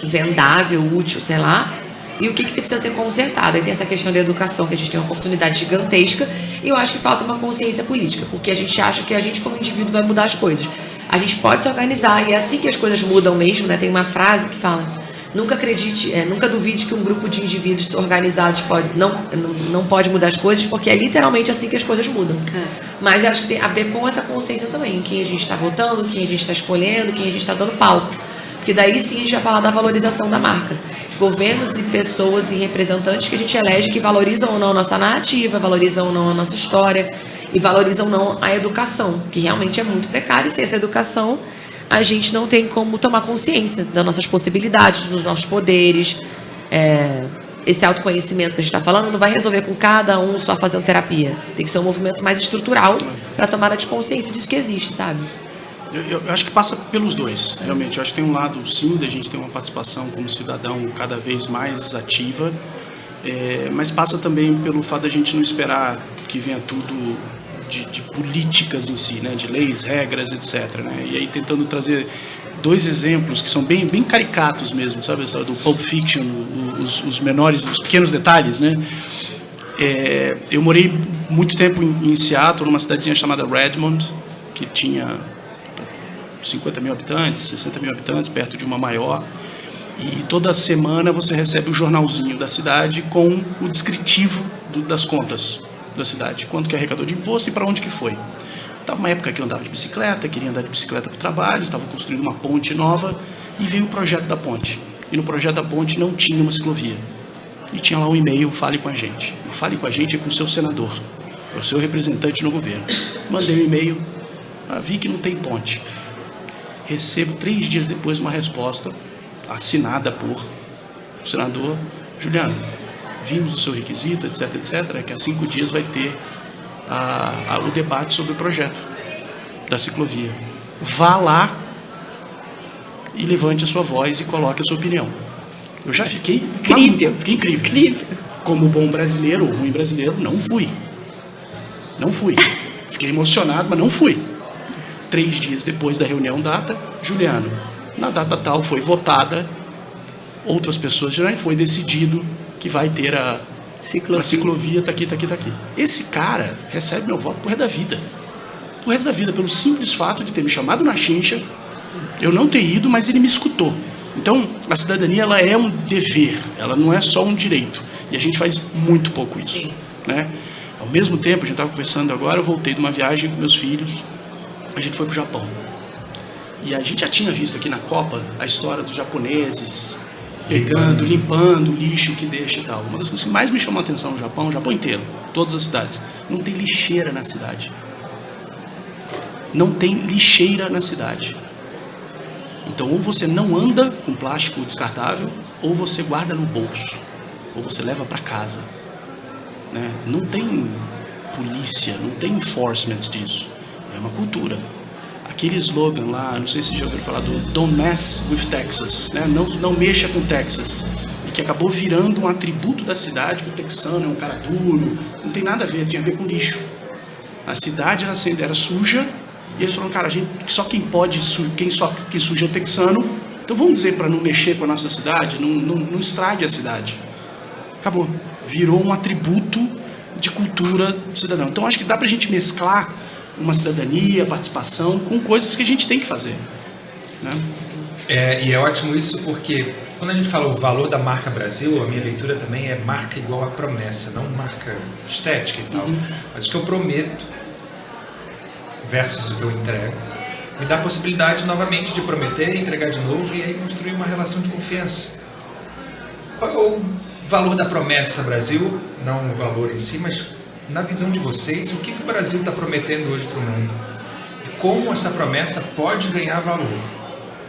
vendável, útil, sei lá. E o que precisa ser consertado? Aí tem essa questão da educação, que a gente tem uma oportunidade gigantesca, e eu acho que falta uma consciência política, porque a gente acha que a gente, como indivíduo, vai mudar as coisas. A gente pode se organizar, e é assim que as coisas mudam mesmo, né? Tem uma frase que fala: nunca acredite, nunca duvide que um grupo de indivíduos organizados não pode mudar as coisas, porque é literalmente assim que as coisas mudam. Mas eu acho que tem a ver com essa consciência também, quem a gente está votando, quem a gente está escolhendo, quem a gente está dando palco. Porque daí sim a gente vai falar da valorização da marca. Governos e pessoas e representantes que a gente elege que valorizam ou não a nossa narrativa, valorizam ou não a nossa história e valorizam ou não a educação, que realmente é muito precária, e sem essa educação a gente não tem como tomar consciência das nossas possibilidades, dos nossos poderes. Esse autoconhecimento que a gente está falando não vai resolver com cada um só fazendo terapia. Tem que ser um movimento mais estrutural para a tomada de consciência disso que existe, sabe? Eu acho que passa pelos dois, realmente. Eu acho que tem um lado, sim, da gente ter uma participação como cidadão cada vez mais ativa, mas passa também pelo fato da gente não esperar que venha tudo de políticas em si, né, de leis, regras, etc. Né? E aí tentando trazer dois exemplos que são bem caricatos mesmo, sabe? Do Pulp Fiction, os menores, os pequenos detalhes, né? Eu morei muito tempo em Seattle, numa cidadezinha chamada Redmond, que tinha 50 mil habitantes, 60 mil habitantes, perto de uma maior. E toda semana você recebe o jornalzinho da cidade com o descritivo das contas da cidade. Quanto que arrecadou de imposto e para onde que foi. Estava uma época que eu andava de bicicleta, queria andar de bicicleta para o trabalho, estava construindo uma ponte nova e veio o projeto da ponte. E no projeto da ponte não tinha uma ciclovia. E tinha lá um e-mail: fale com a gente. O fale com a gente é com o seu senador, é o seu representante no governo. Mandei um e-mail, vi que não tem ponte. Recebo 3 dias depois uma resposta assinada por o senador: Juliano, vimos o seu requisito, etc, etc, que há 5 dias vai ter o debate sobre o projeto da ciclovia. Vá lá e levante a sua voz e coloque a sua opinião. Eu já fiquei incrível. Fiquei incrível. Como bom brasileiro ou ruim brasileiro, não fui. Fiquei emocionado, mas não fui. 3 dias depois da reunião, Juliano, na data tal foi votada, outras pessoas já foi decidido que vai ter a ciclovia, tá aqui. Esse cara recebe meu voto pro resto da vida. Pro resto da vida, pelo simples fato de ter me chamado na chincha, eu não ter ido, mas ele me escutou. Então, a cidadania, ela é um dever, ela não é só um direito. E a gente faz muito pouco isso, né? Ao mesmo tempo, a gente estava conversando agora, eu voltei de uma viagem com meus filhos, a gente foi pro Japão. E a gente já tinha visto aqui na Copa a história dos japoneses pegando, limpando o lixo que deixa e tal. Uma das coisas que mais me chamou a atenção no Japão, o Japão inteiro, todas as cidades, não tem lixeira na cidade. Não tem lixeira na cidade. Então, ou você não anda com plástico descartável, ou você guarda no bolso, ou você leva para casa, né? Não tem polícia, não tem enforcement disso. É uma cultura. Aquele slogan lá, não sei se já ouviram falar do Don't Mess with Texas, né? Não mexa com Texas. E que acabou virando um atributo da cidade, que o texano é um cara duro, não tem nada a ver, tinha a ver com lixo. A cidade era suja, e eles falaram, cara, só quem suja é texano, então vamos dizer para não mexer com a nossa cidade, não estrague a cidade. Acabou. Virou um atributo de cultura do cidadão. Então acho que dá pra gente mesclar uma cidadania, participação, com coisas que a gente tem que fazer, né? E é ótimo isso porque quando a gente fala o valor da marca Brasil, a minha leitura também é marca igual a promessa, não marca estética e tal. Mas o que eu prometo versus o que eu entrego me dá a possibilidade novamente de prometer, entregar de novo e aí construir uma relação de confiança. Qual é o valor da promessa Brasil? Não o valor em si, mas na visão de vocês, o que o Brasil está prometendo hoje para o mundo? E como essa promessa pode ganhar valor?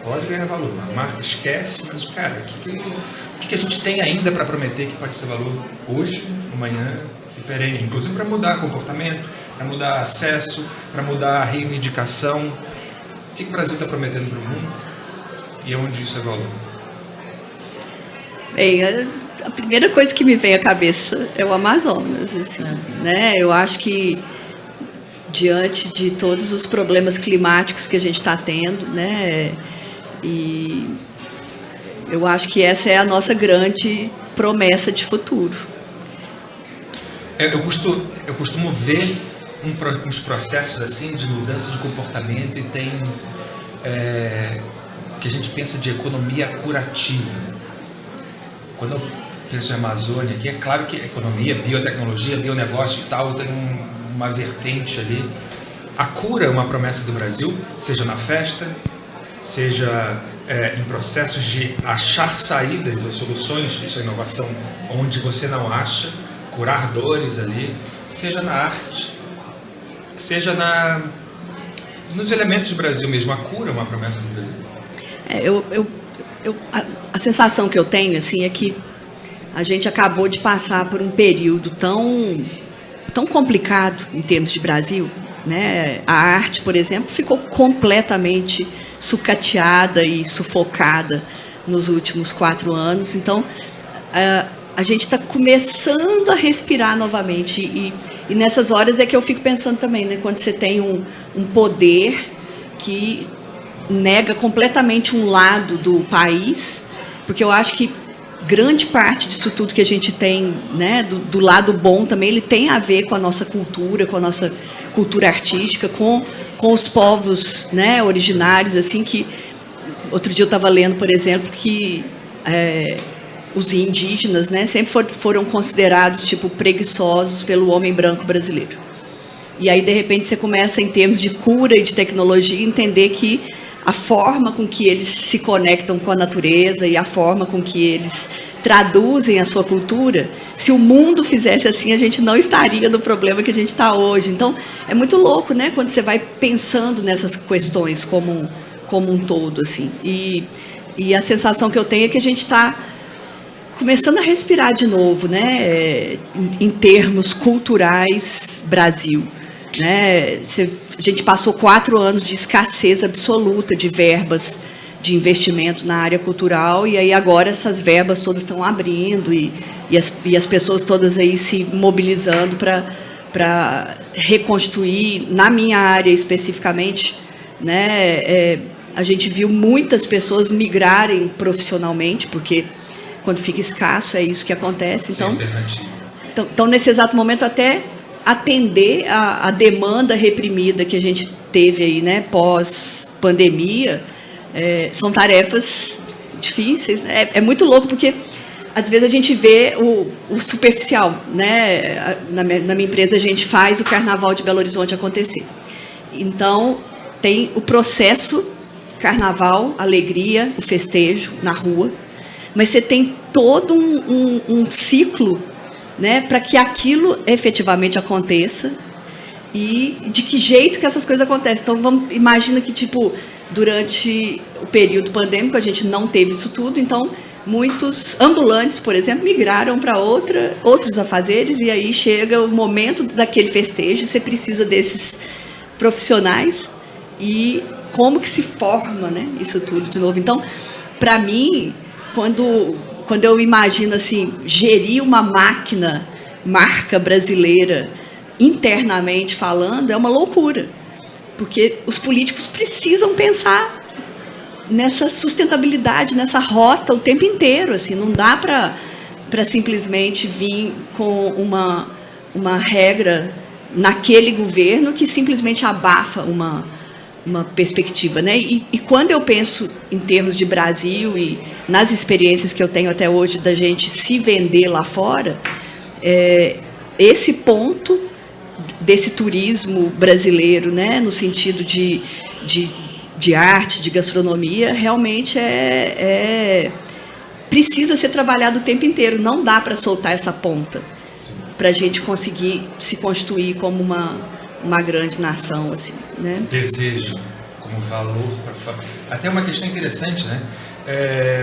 Pode ganhar valor. A marca esquece, mas, cara, o que a gente tem ainda para prometer que pode ser valor hoje, amanhã e perene, inclusive para mudar comportamento, para mudar acesso, para mudar a reivindicação. O que o Brasil está prometendo para o mundo e onde isso é valor? Bem, a primeira coisa que me vem à cabeça é o Amazonas, assim, né? Eu acho que diante de todos os problemas climáticos que a gente está tendo, né? E eu acho que essa é a nossa grande promessa de futuro. Eu costumo ver uns processos assim de mudança de comportamento e tem que a gente pensa de economia curativa. Quando eu penso em Amazônia, aqui é claro que economia, biotecnologia, bionegócio e tal, tem uma vertente ali. A cura é uma promessa do Brasil, seja na festa, seja em processos de achar saídas ou soluções, isso é inovação, onde você não acha, curar dores ali, seja na arte, seja nos elementos do Brasil mesmo. A cura é uma promessa do Brasil. A sensação que eu tenho assim, é que a gente acabou de passar por um período tão complicado em termos de Brasil, né? A arte, por exemplo, ficou completamente sucateada e sufocada nos últimos 4 anos. Então, a gente está começando a respirar novamente. E nessas horas é que eu fico pensando também, né? Quando você tem um poder que nega completamente um lado do país, porque eu acho que grande parte disso tudo que a gente tem, né, do lado bom também, ele tem a ver com a nossa cultura, com a nossa cultura artística, com os povos, né, originários, assim, que outro dia eu estava lendo, por exemplo, que os indígenas, né, sempre foram considerados tipo preguiçosos pelo homem branco brasileiro. E aí, de repente, você começa, em termos de cura e de tecnologia, a entender que a forma com que eles se conectam com a natureza e a forma com que eles traduzem a sua cultura, se o mundo fizesse assim, a gente não estaria no problema que a gente está hoje. Então, é muito louco, né, quando você vai pensando nessas questões como um todo, assim. E a sensação que eu tenho é que a gente está começando a respirar de novo, né, em termos culturais, Brasil. Né? A gente passou 4 anos de escassez absoluta de verbas de investimento na área cultural, e aí agora essas verbas todas estão abrindo e as pessoas todas aí se mobilizando para reconstruir. Na minha área especificamente, né, a gente viu muitas pessoas migrarem profissionalmente, porque quando fica escasso é isso que acontece. Então, nesse exato momento, até atender a demanda reprimida que a gente teve aí, né, pós-pandemia, são tarefas difíceis, né? É muito louco, porque às vezes a gente vê o superficial, né? Na minha empresa a gente faz o Carnaval de Belo Horizonte acontecer. Então, tem o processo carnaval, alegria, o festejo na rua, mas você tem todo um ciclo, né, para que aquilo efetivamente aconteça e de que jeito que essas coisas acontecem. Então, imagina que, tipo, durante o período pandêmico a gente não teve isso tudo, então muitos ambulantes, por exemplo, migraram para outros afazeres, e aí chega o momento daquele festejo, você precisa desses profissionais, e como que se forma, né, isso tudo de novo. Então, para mim, quando eu imagino assim, gerir uma marca brasileira internamente falando, é uma loucura, porque os políticos precisam pensar nessa sustentabilidade, nessa rota o tempo inteiro, assim, não dá para simplesmente vir com uma regra naquele governo que simplesmente abafa uma perspectiva, né? E quando eu penso em termos de Brasil e nas experiências que eu tenho até hoje da gente se vender lá fora, esse ponto desse turismo brasileiro, né, no sentido de arte, de gastronomia, realmente precisa ser trabalhado o tempo inteiro. Não dá para soltar essa ponta para a gente conseguir se constituir como uma grande nação, assim, né? Desejo como valor para... Até uma questão interessante, né?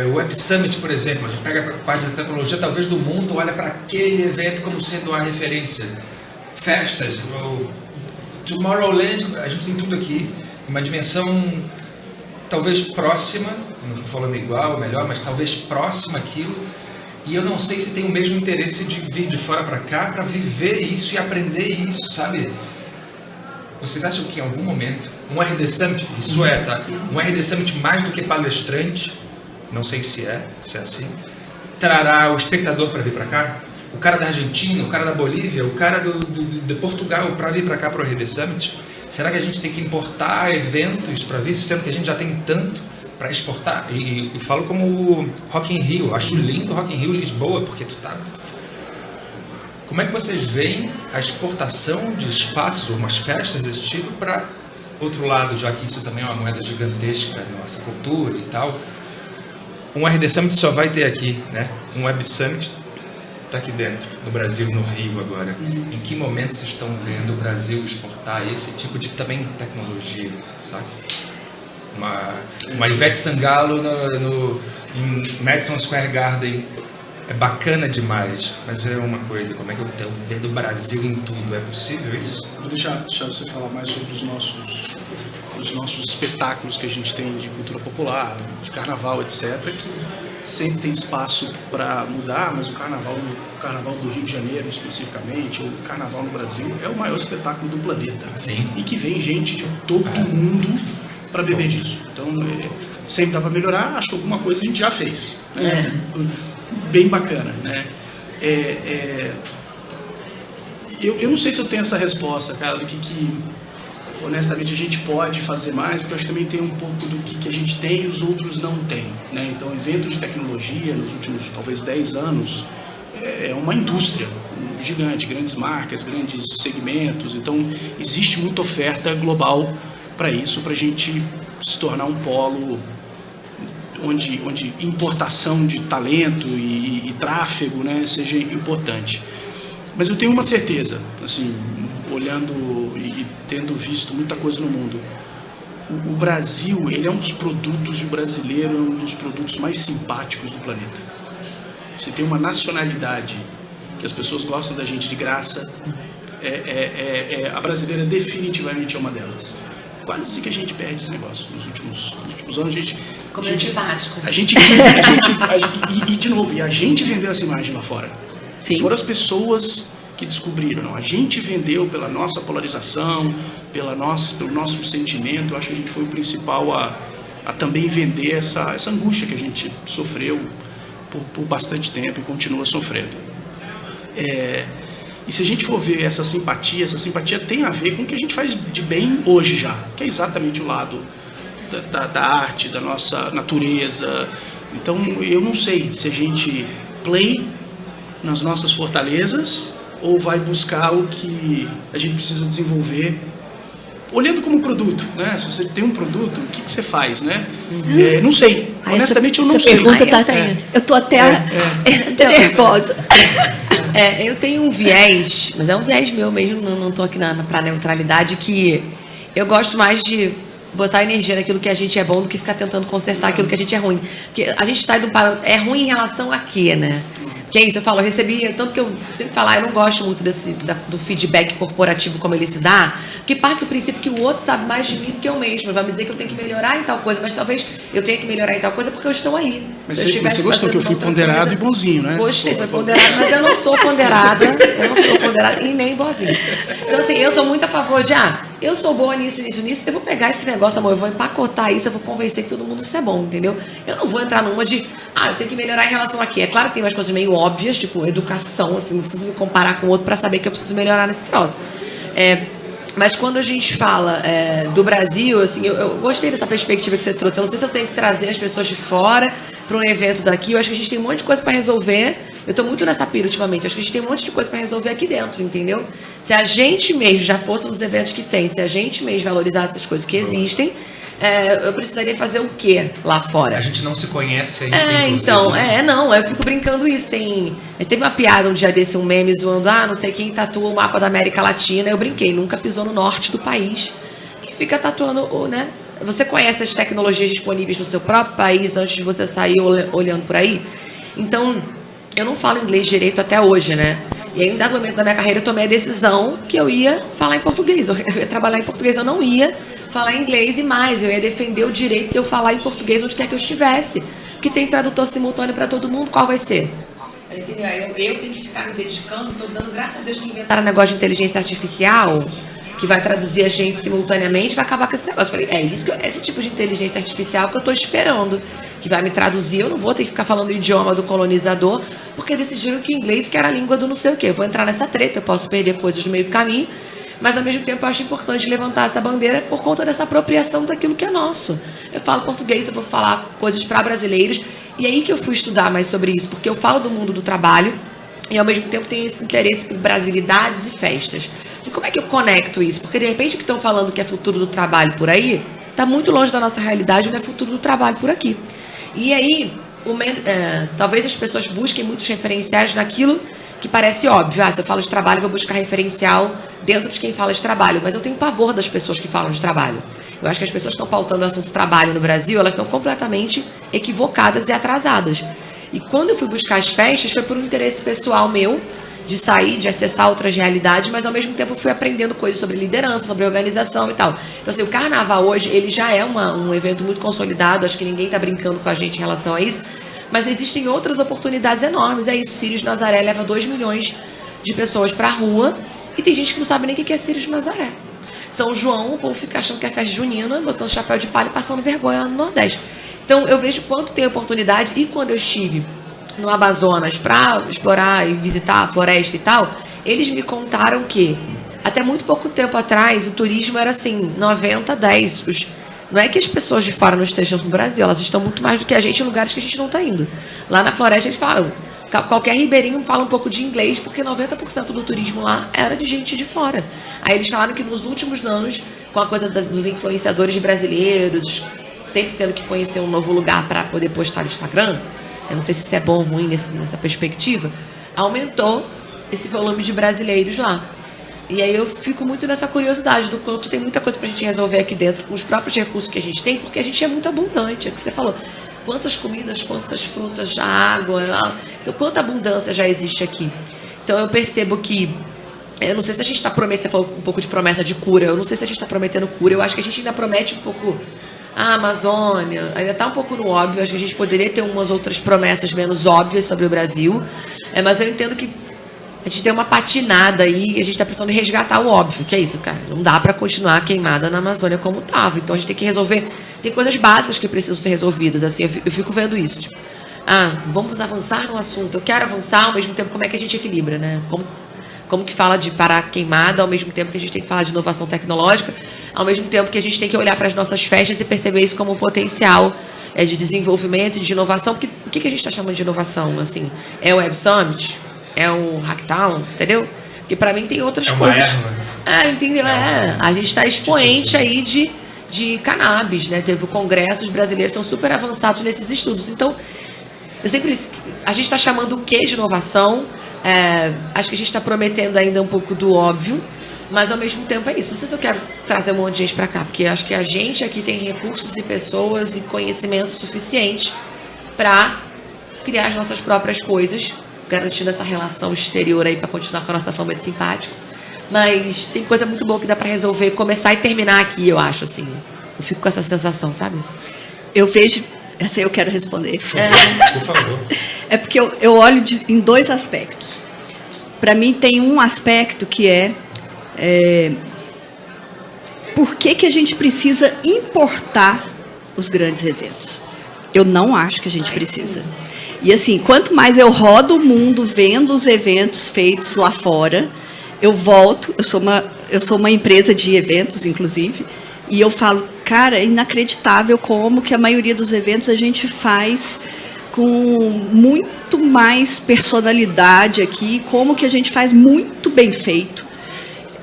O Web Summit, por exemplo, a gente pega a parte da tecnologia, talvez do mundo, olha para aquele evento como sendo a referência. Festas, o Tomorrowland, a gente tem tudo aqui, uma dimensão talvez próxima, não estou falando igual ou melhor, mas talvez próxima àquilo, e eu não sei se tem o mesmo interesse de vir de fora para cá para viver isso e aprender isso, sabe? Vocês acham que em algum momento, um RD Summit, isso tá? Um RD Summit mais do que palestrante, não sei se é assim, trará o espectador para vir para cá? O cara da Argentina, o cara da Bolívia, o cara de Portugal para vir para cá para o RD Summit? Será que a gente tem que importar eventos para vir, sendo que a gente já tem tanto para exportar? E falo como Rock in Rio, acho lindo Rock in Rio Lisboa, porque tu tá... Como é que vocês veem a exportação de espaços ou umas festas desse tipo para outro lado, já que isso também é uma moeda gigantesca na nossa cultura e tal? Um RD Summit só vai ter aqui, né? Um Web Summit está aqui dentro, no Brasil, no Rio agora. Em que momento vocês estão vendo o Brasil exportar esse tipo de também tecnologia, sabe? Uma Ivete Sangalo em Madison Square Garden é bacana demais, mas é uma coisa, como é que eu estou vendo o Brasil em tudo? É possível isso? Vou deixar você falar mais sobre os nossos espetáculos que a gente tem de cultura popular, de carnaval, etc., que sempre tem espaço para mudar, mas o carnaval do Rio de Janeiro especificamente, ou o carnaval no Brasil, é o maior espetáculo do planeta. Sim. E que vem gente de todo mundo para beber disso. Então, sempre dá para melhorar, acho que alguma coisa a gente já fez. Né? Bem bacana, né? Eu não sei se eu tenho essa resposta, cara, do que honestamente a gente pode fazer mais, porque eu acho que também tem um pouco do que a gente tem e os outros não têm, né? Então, eventos de tecnologia nos últimos, talvez, 10 anos, é uma indústria gigante, grandes marcas, grandes segmentos, então existe muita oferta global para isso, para a gente se tornar um polo onde importação de talento e tráfego, né, seja importante. Mas eu tenho uma certeza, assim, olhando e tendo visto muita coisa no mundo, o Brasil, ele é um dos produtos, e o brasileiro é um dos produtos mais simpáticos do planeta. Você tem uma nacionalidade que as pessoas gostam da gente de graça, a brasileira definitivamente é uma delas. Quase que a gente perde esse negócio nos últimos anos. Como antipático. E de novo, a gente vendeu essa imagem lá fora. Sim. Foram as pessoas que descobriram, não. A gente vendeu pela nossa polarização, pelo nosso sentimento. Eu acho que a gente foi o principal a também vender essa angústia que a gente sofreu por bastante tempo e continua sofrendo. E se a gente for ver essa simpatia tem a ver com o que a gente faz de bem hoje já, que é exatamente o lado da arte, da nossa natureza. Então, eu não sei se a gente play nas nossas fortalezas ou vai buscar o que a gente precisa desenvolver, olhando como produto, né? Se você tem um produto, o que você faz, né? Não sei. Honestamente, eu não sei. Eu tô até nervosa. Eu tenho um viés, mas é um viés meu mesmo, não tô aqui pra neutralidade, que eu gosto mais de botar energia naquilo que a gente é bom do que ficar tentando consertar aquilo que a gente é ruim. Porque a gente está é ruim em relação a quê, né? Porque é isso, eu recebi, tanto que eu sempre falo, eu não gosto muito do feedback corporativo como ele se dá, porque parte do princípio que o outro sabe mais de mim do que eu mesmo. Ele vai me dizer que eu tenho que melhorar em tal coisa, mas talvez eu tenha que melhorar em tal coisa porque eu estou ali. Mas você gostou que eu fui ponderado e bonzinho, né? Gostei, você foi ponderado, mas eu não sou ponderada e nem boazinha. Então, assim, eu sou muito a favor de, eu sou boa nisso, eu vou pegar esse negócio, amor, eu vou empacotar isso, eu vou convencer que todo mundo isso é bom, entendeu? Eu não vou entrar numa de, eu tenho que melhorar em relação aqui. É claro que tem umas coisas meio óbvias, tipo educação, assim, não preciso me comparar com o outro para saber que eu preciso melhorar nesse troço. Mas quando a gente fala do Brasil, assim, eu gostei dessa perspectiva que você trouxe. Eu não sei se eu tenho que trazer as pessoas de fora para um evento daqui. Eu acho que a gente tem um monte de coisa para resolver. Eu estou muito nessa pira ultimamente. Eu acho que a gente tem um monte de coisa para resolver aqui dentro, entendeu? Se a gente mesmo já fosse nos eventos que tem, se a gente mesmo valorizasse essas coisas que existem, eu precisaria fazer o quê lá fora? A gente não se conhece ainda. Eu fico brincando isso. Teve uma piada um dia desse, um meme zoando, não sei quem tatua o mapa da América Latina. Eu brinquei, nunca pisou no norte do país e fica tatuando Você conhece as tecnologias disponíveis no seu próprio país antes de você sair olhando por aí? Então, eu não falo inglês direito até hoje, né? E aí, em dado momento da minha carreira, eu tomei a decisão que eu ia falar em português. Eu ia trabalhar em português, eu não ia falar inglês e mais. Eu ia defender o direito de eu falar em português onde quer que eu estivesse. Porque tem tradutor simultâneo para todo mundo, qual vai ser? Entendeu? Eu tenho que ficar me dedicando, estou dando graças a Deus que inventaram um negócio de inteligência artificial que vai traduzir a gente simultaneamente, vai acabar com esse negócio. Eu falei, esse tipo de inteligência artificial que eu estou esperando, que vai me traduzir. Eu não vou ter que ficar falando o idioma do colonizador, porque decidiram que inglês que era a língua do não sei o quê. Eu vou entrar nessa treta, eu posso perder coisas no meio do caminho, mas ao mesmo tempo eu acho importante levantar essa bandeira por conta dessa apropriação daquilo que é nosso. Eu falo português, eu vou falar coisas para brasileiros, e aí que eu fui estudar mais sobre isso, porque eu falo do mundo do trabalho, e ao mesmo tempo tenho esse interesse por brasilidades e festas. E como é que eu conecto isso? Porque de repente o que estão falando que é futuro do trabalho por aí, está muito longe da nossa realidade, não é futuro do trabalho por aqui. E aí, talvez as pessoas busquem muitos referenciais naquilo que parece óbvio. Se eu falo de trabalho, eu vou buscar referencial dentro de quem fala de trabalho. Mas eu tenho pavor das pessoas que falam de trabalho. Eu acho que as pessoas que estão pautando o assunto trabalho no Brasil, elas estão completamente equivocadas e atrasadas. E quando eu fui buscar as festas, foi por um interesse pessoal meu, de sair, de acessar outras realidades, mas ao mesmo tempo eu fui aprendendo coisas sobre liderança, sobre organização e tal. Então, assim, o carnaval hoje, ele já é um evento muito consolidado, acho que ninguém está brincando com a gente em relação a isso, mas existem outras oportunidades enormes. É isso, Sírios de Nazaré leva 2 milhões de pessoas para a rua, e tem gente que não sabe nem o que é Sírios de Nazaré. São João, o povo fica achando que é festa junina, botando chapéu de palha e passando vergonha lá no Nordeste. Então, eu vejo quanto tem oportunidade, e quando eu estive no Amazonas para explorar e visitar a floresta e tal, eles me contaram que até muito pouco tempo atrás o turismo era assim, 90-10. Não é que as pessoas de fora não estejam no Brasil, elas estão muito mais do que a gente em lugares que a gente não está indo. Lá na floresta eles falam, qualquer ribeirinho fala um pouco de inglês, porque 90% do turismo lá era de gente de fora. Aí eles falaram que nos últimos anos, com a coisa dos influenciadores brasileiros, sempre tendo que conhecer um novo lugar para poder postar no Instagram, eu não sei se isso é bom ou ruim nessa perspectiva, aumentou esse volume de brasileiros lá. E aí eu fico muito nessa curiosidade do quanto tem muita coisa pra gente resolver aqui dentro com os próprios recursos que a gente tem, porque a gente é muito abundante, é o que você falou. Quantas comidas, quantas frutas, água, então quanta abundância já existe aqui. Então eu percebo que, eu não sei se a gente está prometendo, você falou um pouco de promessa de cura, eu não sei se a gente está prometendo cura, eu acho que a gente ainda promete um pouco a Amazônia, ainda está um pouco no óbvio, acho que a gente poderia ter umas outras promessas menos óbvias sobre o Brasil, mas eu entendo que a gente tem uma patinada aí e a gente está precisando resgatar o óbvio, que é isso, cara, não dá para continuar queimada na Amazônia como estava, então a gente tem que resolver, tem coisas básicas que precisam ser resolvidas, assim, eu fico vendo isso, tipo, vamos avançar no assunto, eu quero avançar, ao mesmo tempo como é que a gente equilibra, né, como que fala de parar queimada, ao mesmo tempo que a gente tem que falar de inovação tecnológica, ao mesmo tempo que a gente tem que olhar para as nossas festas e perceber isso como um potencial de desenvolvimento e de inovação, porque o que a gente está chamando de inovação? Assim, é o Web Summit? É o Hacktown? Entendeu? Porque para mim tem outras coisas. Entendeu? A gente está expoente aí de cannabis, né? Teve o congresso, os brasileiros estão super avançados nesses estudos. Então, a gente está chamando o quê de inovação? Acho que a gente está prometendo ainda um pouco do óbvio, mas ao mesmo tempo é isso. Não sei se eu quero trazer um monte de gente para cá, porque acho que a gente aqui tem recursos e pessoas e conhecimento suficiente para criar as nossas próprias coisas, garantindo essa relação exterior aí para continuar com a nossa fama de simpático. Mas tem coisa muito boa que dá para resolver, começar e terminar aqui, eu acho, assim. Eu fico com essa sensação, sabe? Eu vejo... Essa eu quero responder. Por favor. É porque eu olho em dois aspectos. Para mim, tem um aspecto que por que a gente precisa importar os grandes eventos? Eu não acho que a gente precisa. E assim, quanto mais eu rodo o mundo vendo os eventos feitos lá fora, eu volto, eu sou uma empresa de eventos, inclusive, e eu falo, cara, é inacreditável como que a maioria dos eventos a gente faz com muito mais personalidade aqui, como que a gente faz muito bem feito.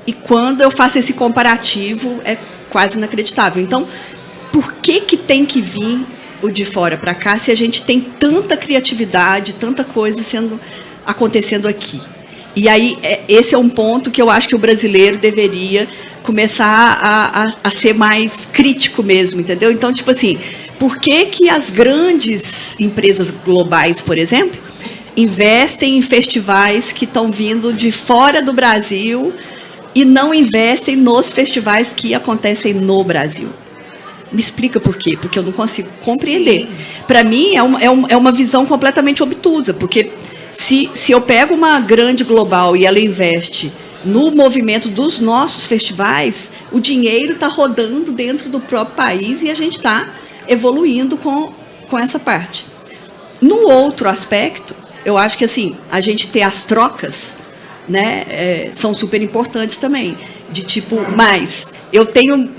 E quando eu faço esse comparativo, é quase inacreditável. Então, por que tem que vir o de fora para cá se a gente tem tanta criatividade, tanta coisa acontecendo aqui? E aí, esse é um ponto que eu acho que o brasileiro deveria começar a ser mais crítico mesmo, entendeu? Então, tipo assim, por que as grandes empresas globais, por exemplo, investem em festivais que estão vindo de fora do Brasil e não investem nos festivais que acontecem no Brasil? Me explica por quê? Porque eu não consigo compreender. Para mim, é uma visão completamente obtusa, porque se eu pego uma grande global e ela investe no movimento dos nossos festivais, o dinheiro está rodando dentro do próprio país e a gente está evoluindo com essa parte. No outro aspecto, eu acho que assim, a gente ter as trocas, né, são super importantes também. De tipo, mas eu tenho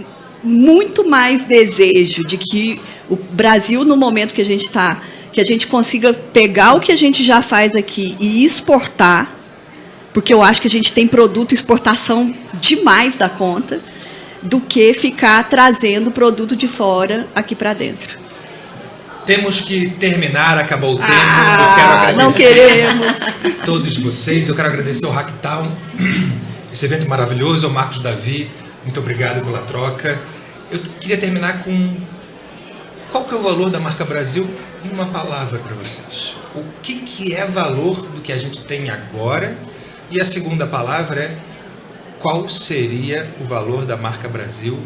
muito mais desejo de que o Brasil, no momento que a gente está, que a gente consiga pegar o que a gente já faz aqui e exportar, porque eu acho que a gente tem produto e exportação demais da conta, do que ficar trazendo produto de fora aqui para dentro. Temos que terminar, acabou o tempo. Eu quero agradecer não queremos. Todos vocês. Eu quero agradecer ao Hacktown, esse evento maravilhoso, ao Marcos Davi. Muito obrigado pela troca. Eu queria terminar com qual que é o valor da marca Brasil em uma palavra para vocês. O que é valor do que a gente tem agora? E a segunda palavra é qual seria o valor da marca Brasil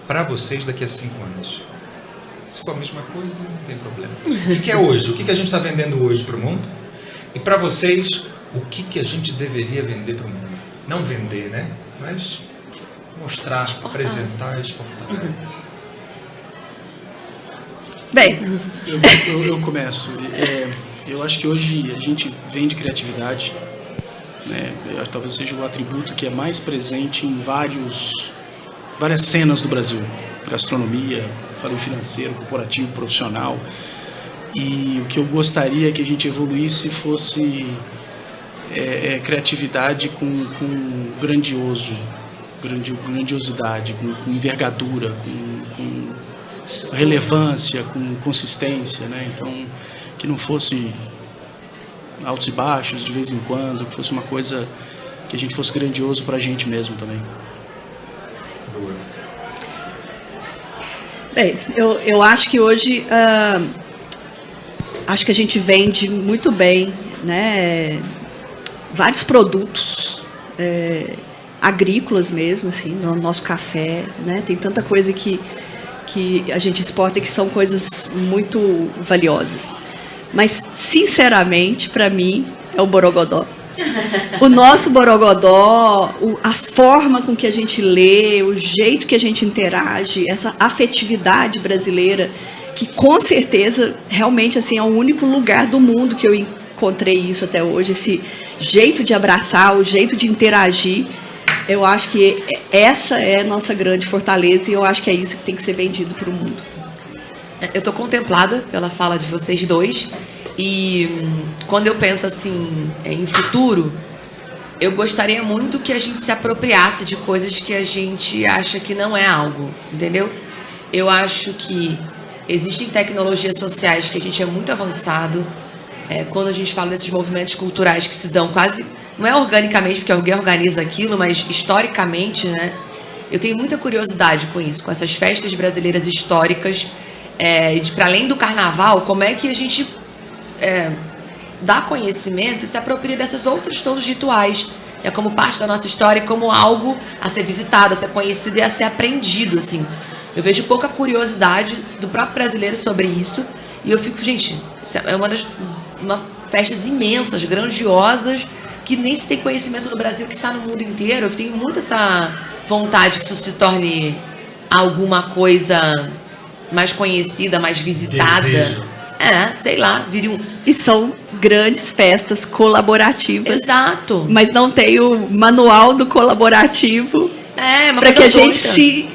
para vocês daqui a 5 anos? Se for a mesma coisa, não tem problema. O que é hoje? O que a gente está vendendo hoje para o mundo? E para vocês, o que a gente deveria vender para o mundo? Não vender, né? Mas mostrar, apresentar, exportar. Bem, eu começo. Eu acho que hoje a gente vende criatividade, né? Talvez seja o atributo que é mais presente em várias cenas do Brasil. Gastronomia, falei financeiro, corporativo, profissional. E o que eu gostaria que a gente evoluísse fosse criatividade com grandiosidade, com envergadura, com relevância, com consistência, né? Então, que não fosse altos e baixos de vez em quando, que fosse uma coisa que a gente fosse grandioso para a gente mesmo também. Boa. Bem, eu acho que hoje acho que a gente vende muito bem, né, vários produtos agrícolas mesmo, assim, no nosso café, né, tem tanta coisa que a gente exporta que são coisas muito valiosas. Mas, sinceramente, para mim, é o borogodó. O nosso borogodó, a forma com que a gente lê, o jeito que a gente interage, essa afetividade brasileira, que com certeza, realmente, assim, é o único lugar do mundo que eu encontrei isso até hoje, esse jeito de abraçar, o jeito de interagir. Eu acho que essa é a nossa grande fortaleza e eu acho que é isso que tem que ser vendido para o mundo. Eu estou contemplada pela fala de vocês dois e quando eu penso assim em futuro, eu gostaria muito que a gente se apropriasse de coisas que a gente acha que não é algo, entendeu? Eu acho que existem tecnologias sociais que a gente é muito avançado. Quando a gente fala desses movimentos culturais que se dão quase, não é organicamente porque alguém organiza aquilo, mas historicamente, né? Eu tenho muita curiosidade com isso, com essas festas brasileiras históricas, para além do carnaval, como é que a gente dá conhecimento e se apropria dessas outras todos os rituais, como parte da nossa história, como algo a ser visitado, a ser conhecido e a ser aprendido, assim. Eu vejo pouca curiosidade do próprio brasileiro sobre isso e eu fico, gente, é uma festas imensas, grandiosas, que nem se tem conhecimento no Brasil, que está no mundo inteiro. Eu tenho muito essa vontade que isso se torne alguma coisa mais conhecida, mais visitada. Desejo. Sei lá, vire um... E são grandes festas colaborativas. Exato. Mas não tem o manual do colaborativo para que a gente se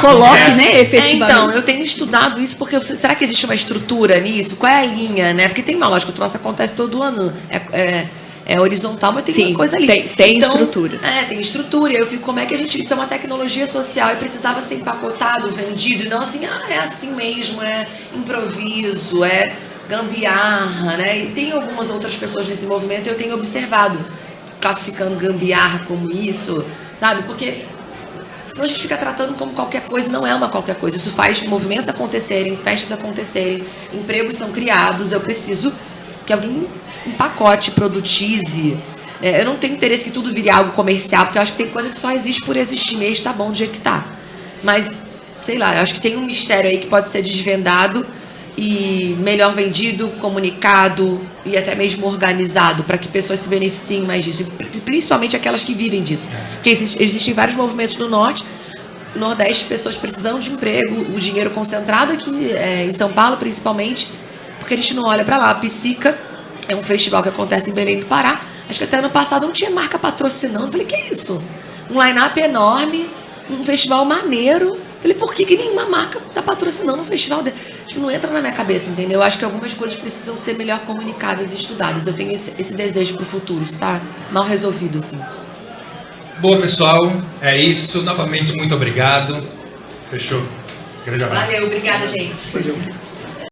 coloque, né, efetivamente. Então, eu tenho estudado isso porque será que existe uma estrutura nisso? Qual é a linha, né? Porque tem uma lógica, o troço acontece todo ano. É horizontal, mas tem uma coisa ali. Tem então, estrutura. Tem estrutura. Eu fico, como é que a gente... Isso é uma tecnologia social e precisava ser empacotado, vendido, e não assim, é assim mesmo, é improviso, é gambiarra, né? E tem algumas outras pessoas nesse movimento eu tenho observado, classificando gambiarra como isso, sabe? Porque Senão a gente fica tratando como qualquer coisa, não é uma qualquer coisa. Isso faz movimentos acontecerem, festas acontecerem, empregos são criados. Eu preciso que alguém empacote, produtize. Eu não tenho interesse que tudo vire algo comercial, porque eu acho que tem coisa que só existe por existir mesmo, tá bom do jeito que tá. Mas, sei lá, eu acho que tem um mistério aí que pode ser desvendado e melhor vendido, comunicado e até mesmo organizado para que pessoas se beneficiem mais disso, principalmente aquelas que vivem disso. Porque existem vários movimentos no Norte, no Nordeste, pessoas precisando de emprego, o dinheiro concentrado aqui em São Paulo, principalmente, porque a gente não olha para lá. A Psica é um festival que acontece em Belém do Pará. Acho que até ano passado não tinha marca patrocinando. Eu falei, que é isso? Um line-up enorme, um festival maneiro. Eu falei, por que nenhuma marca está patrocinando um festival desse? Tipo, não entra na minha cabeça, entendeu? Eu acho que algumas coisas precisam ser melhor comunicadas e estudadas. Eu tenho esse desejo para o futuro. Isso está mal resolvido, assim. Boa, pessoal. É isso. Novamente, muito obrigado. Fechou. Grande abraço. Valeu, obrigada, gente. Valeu.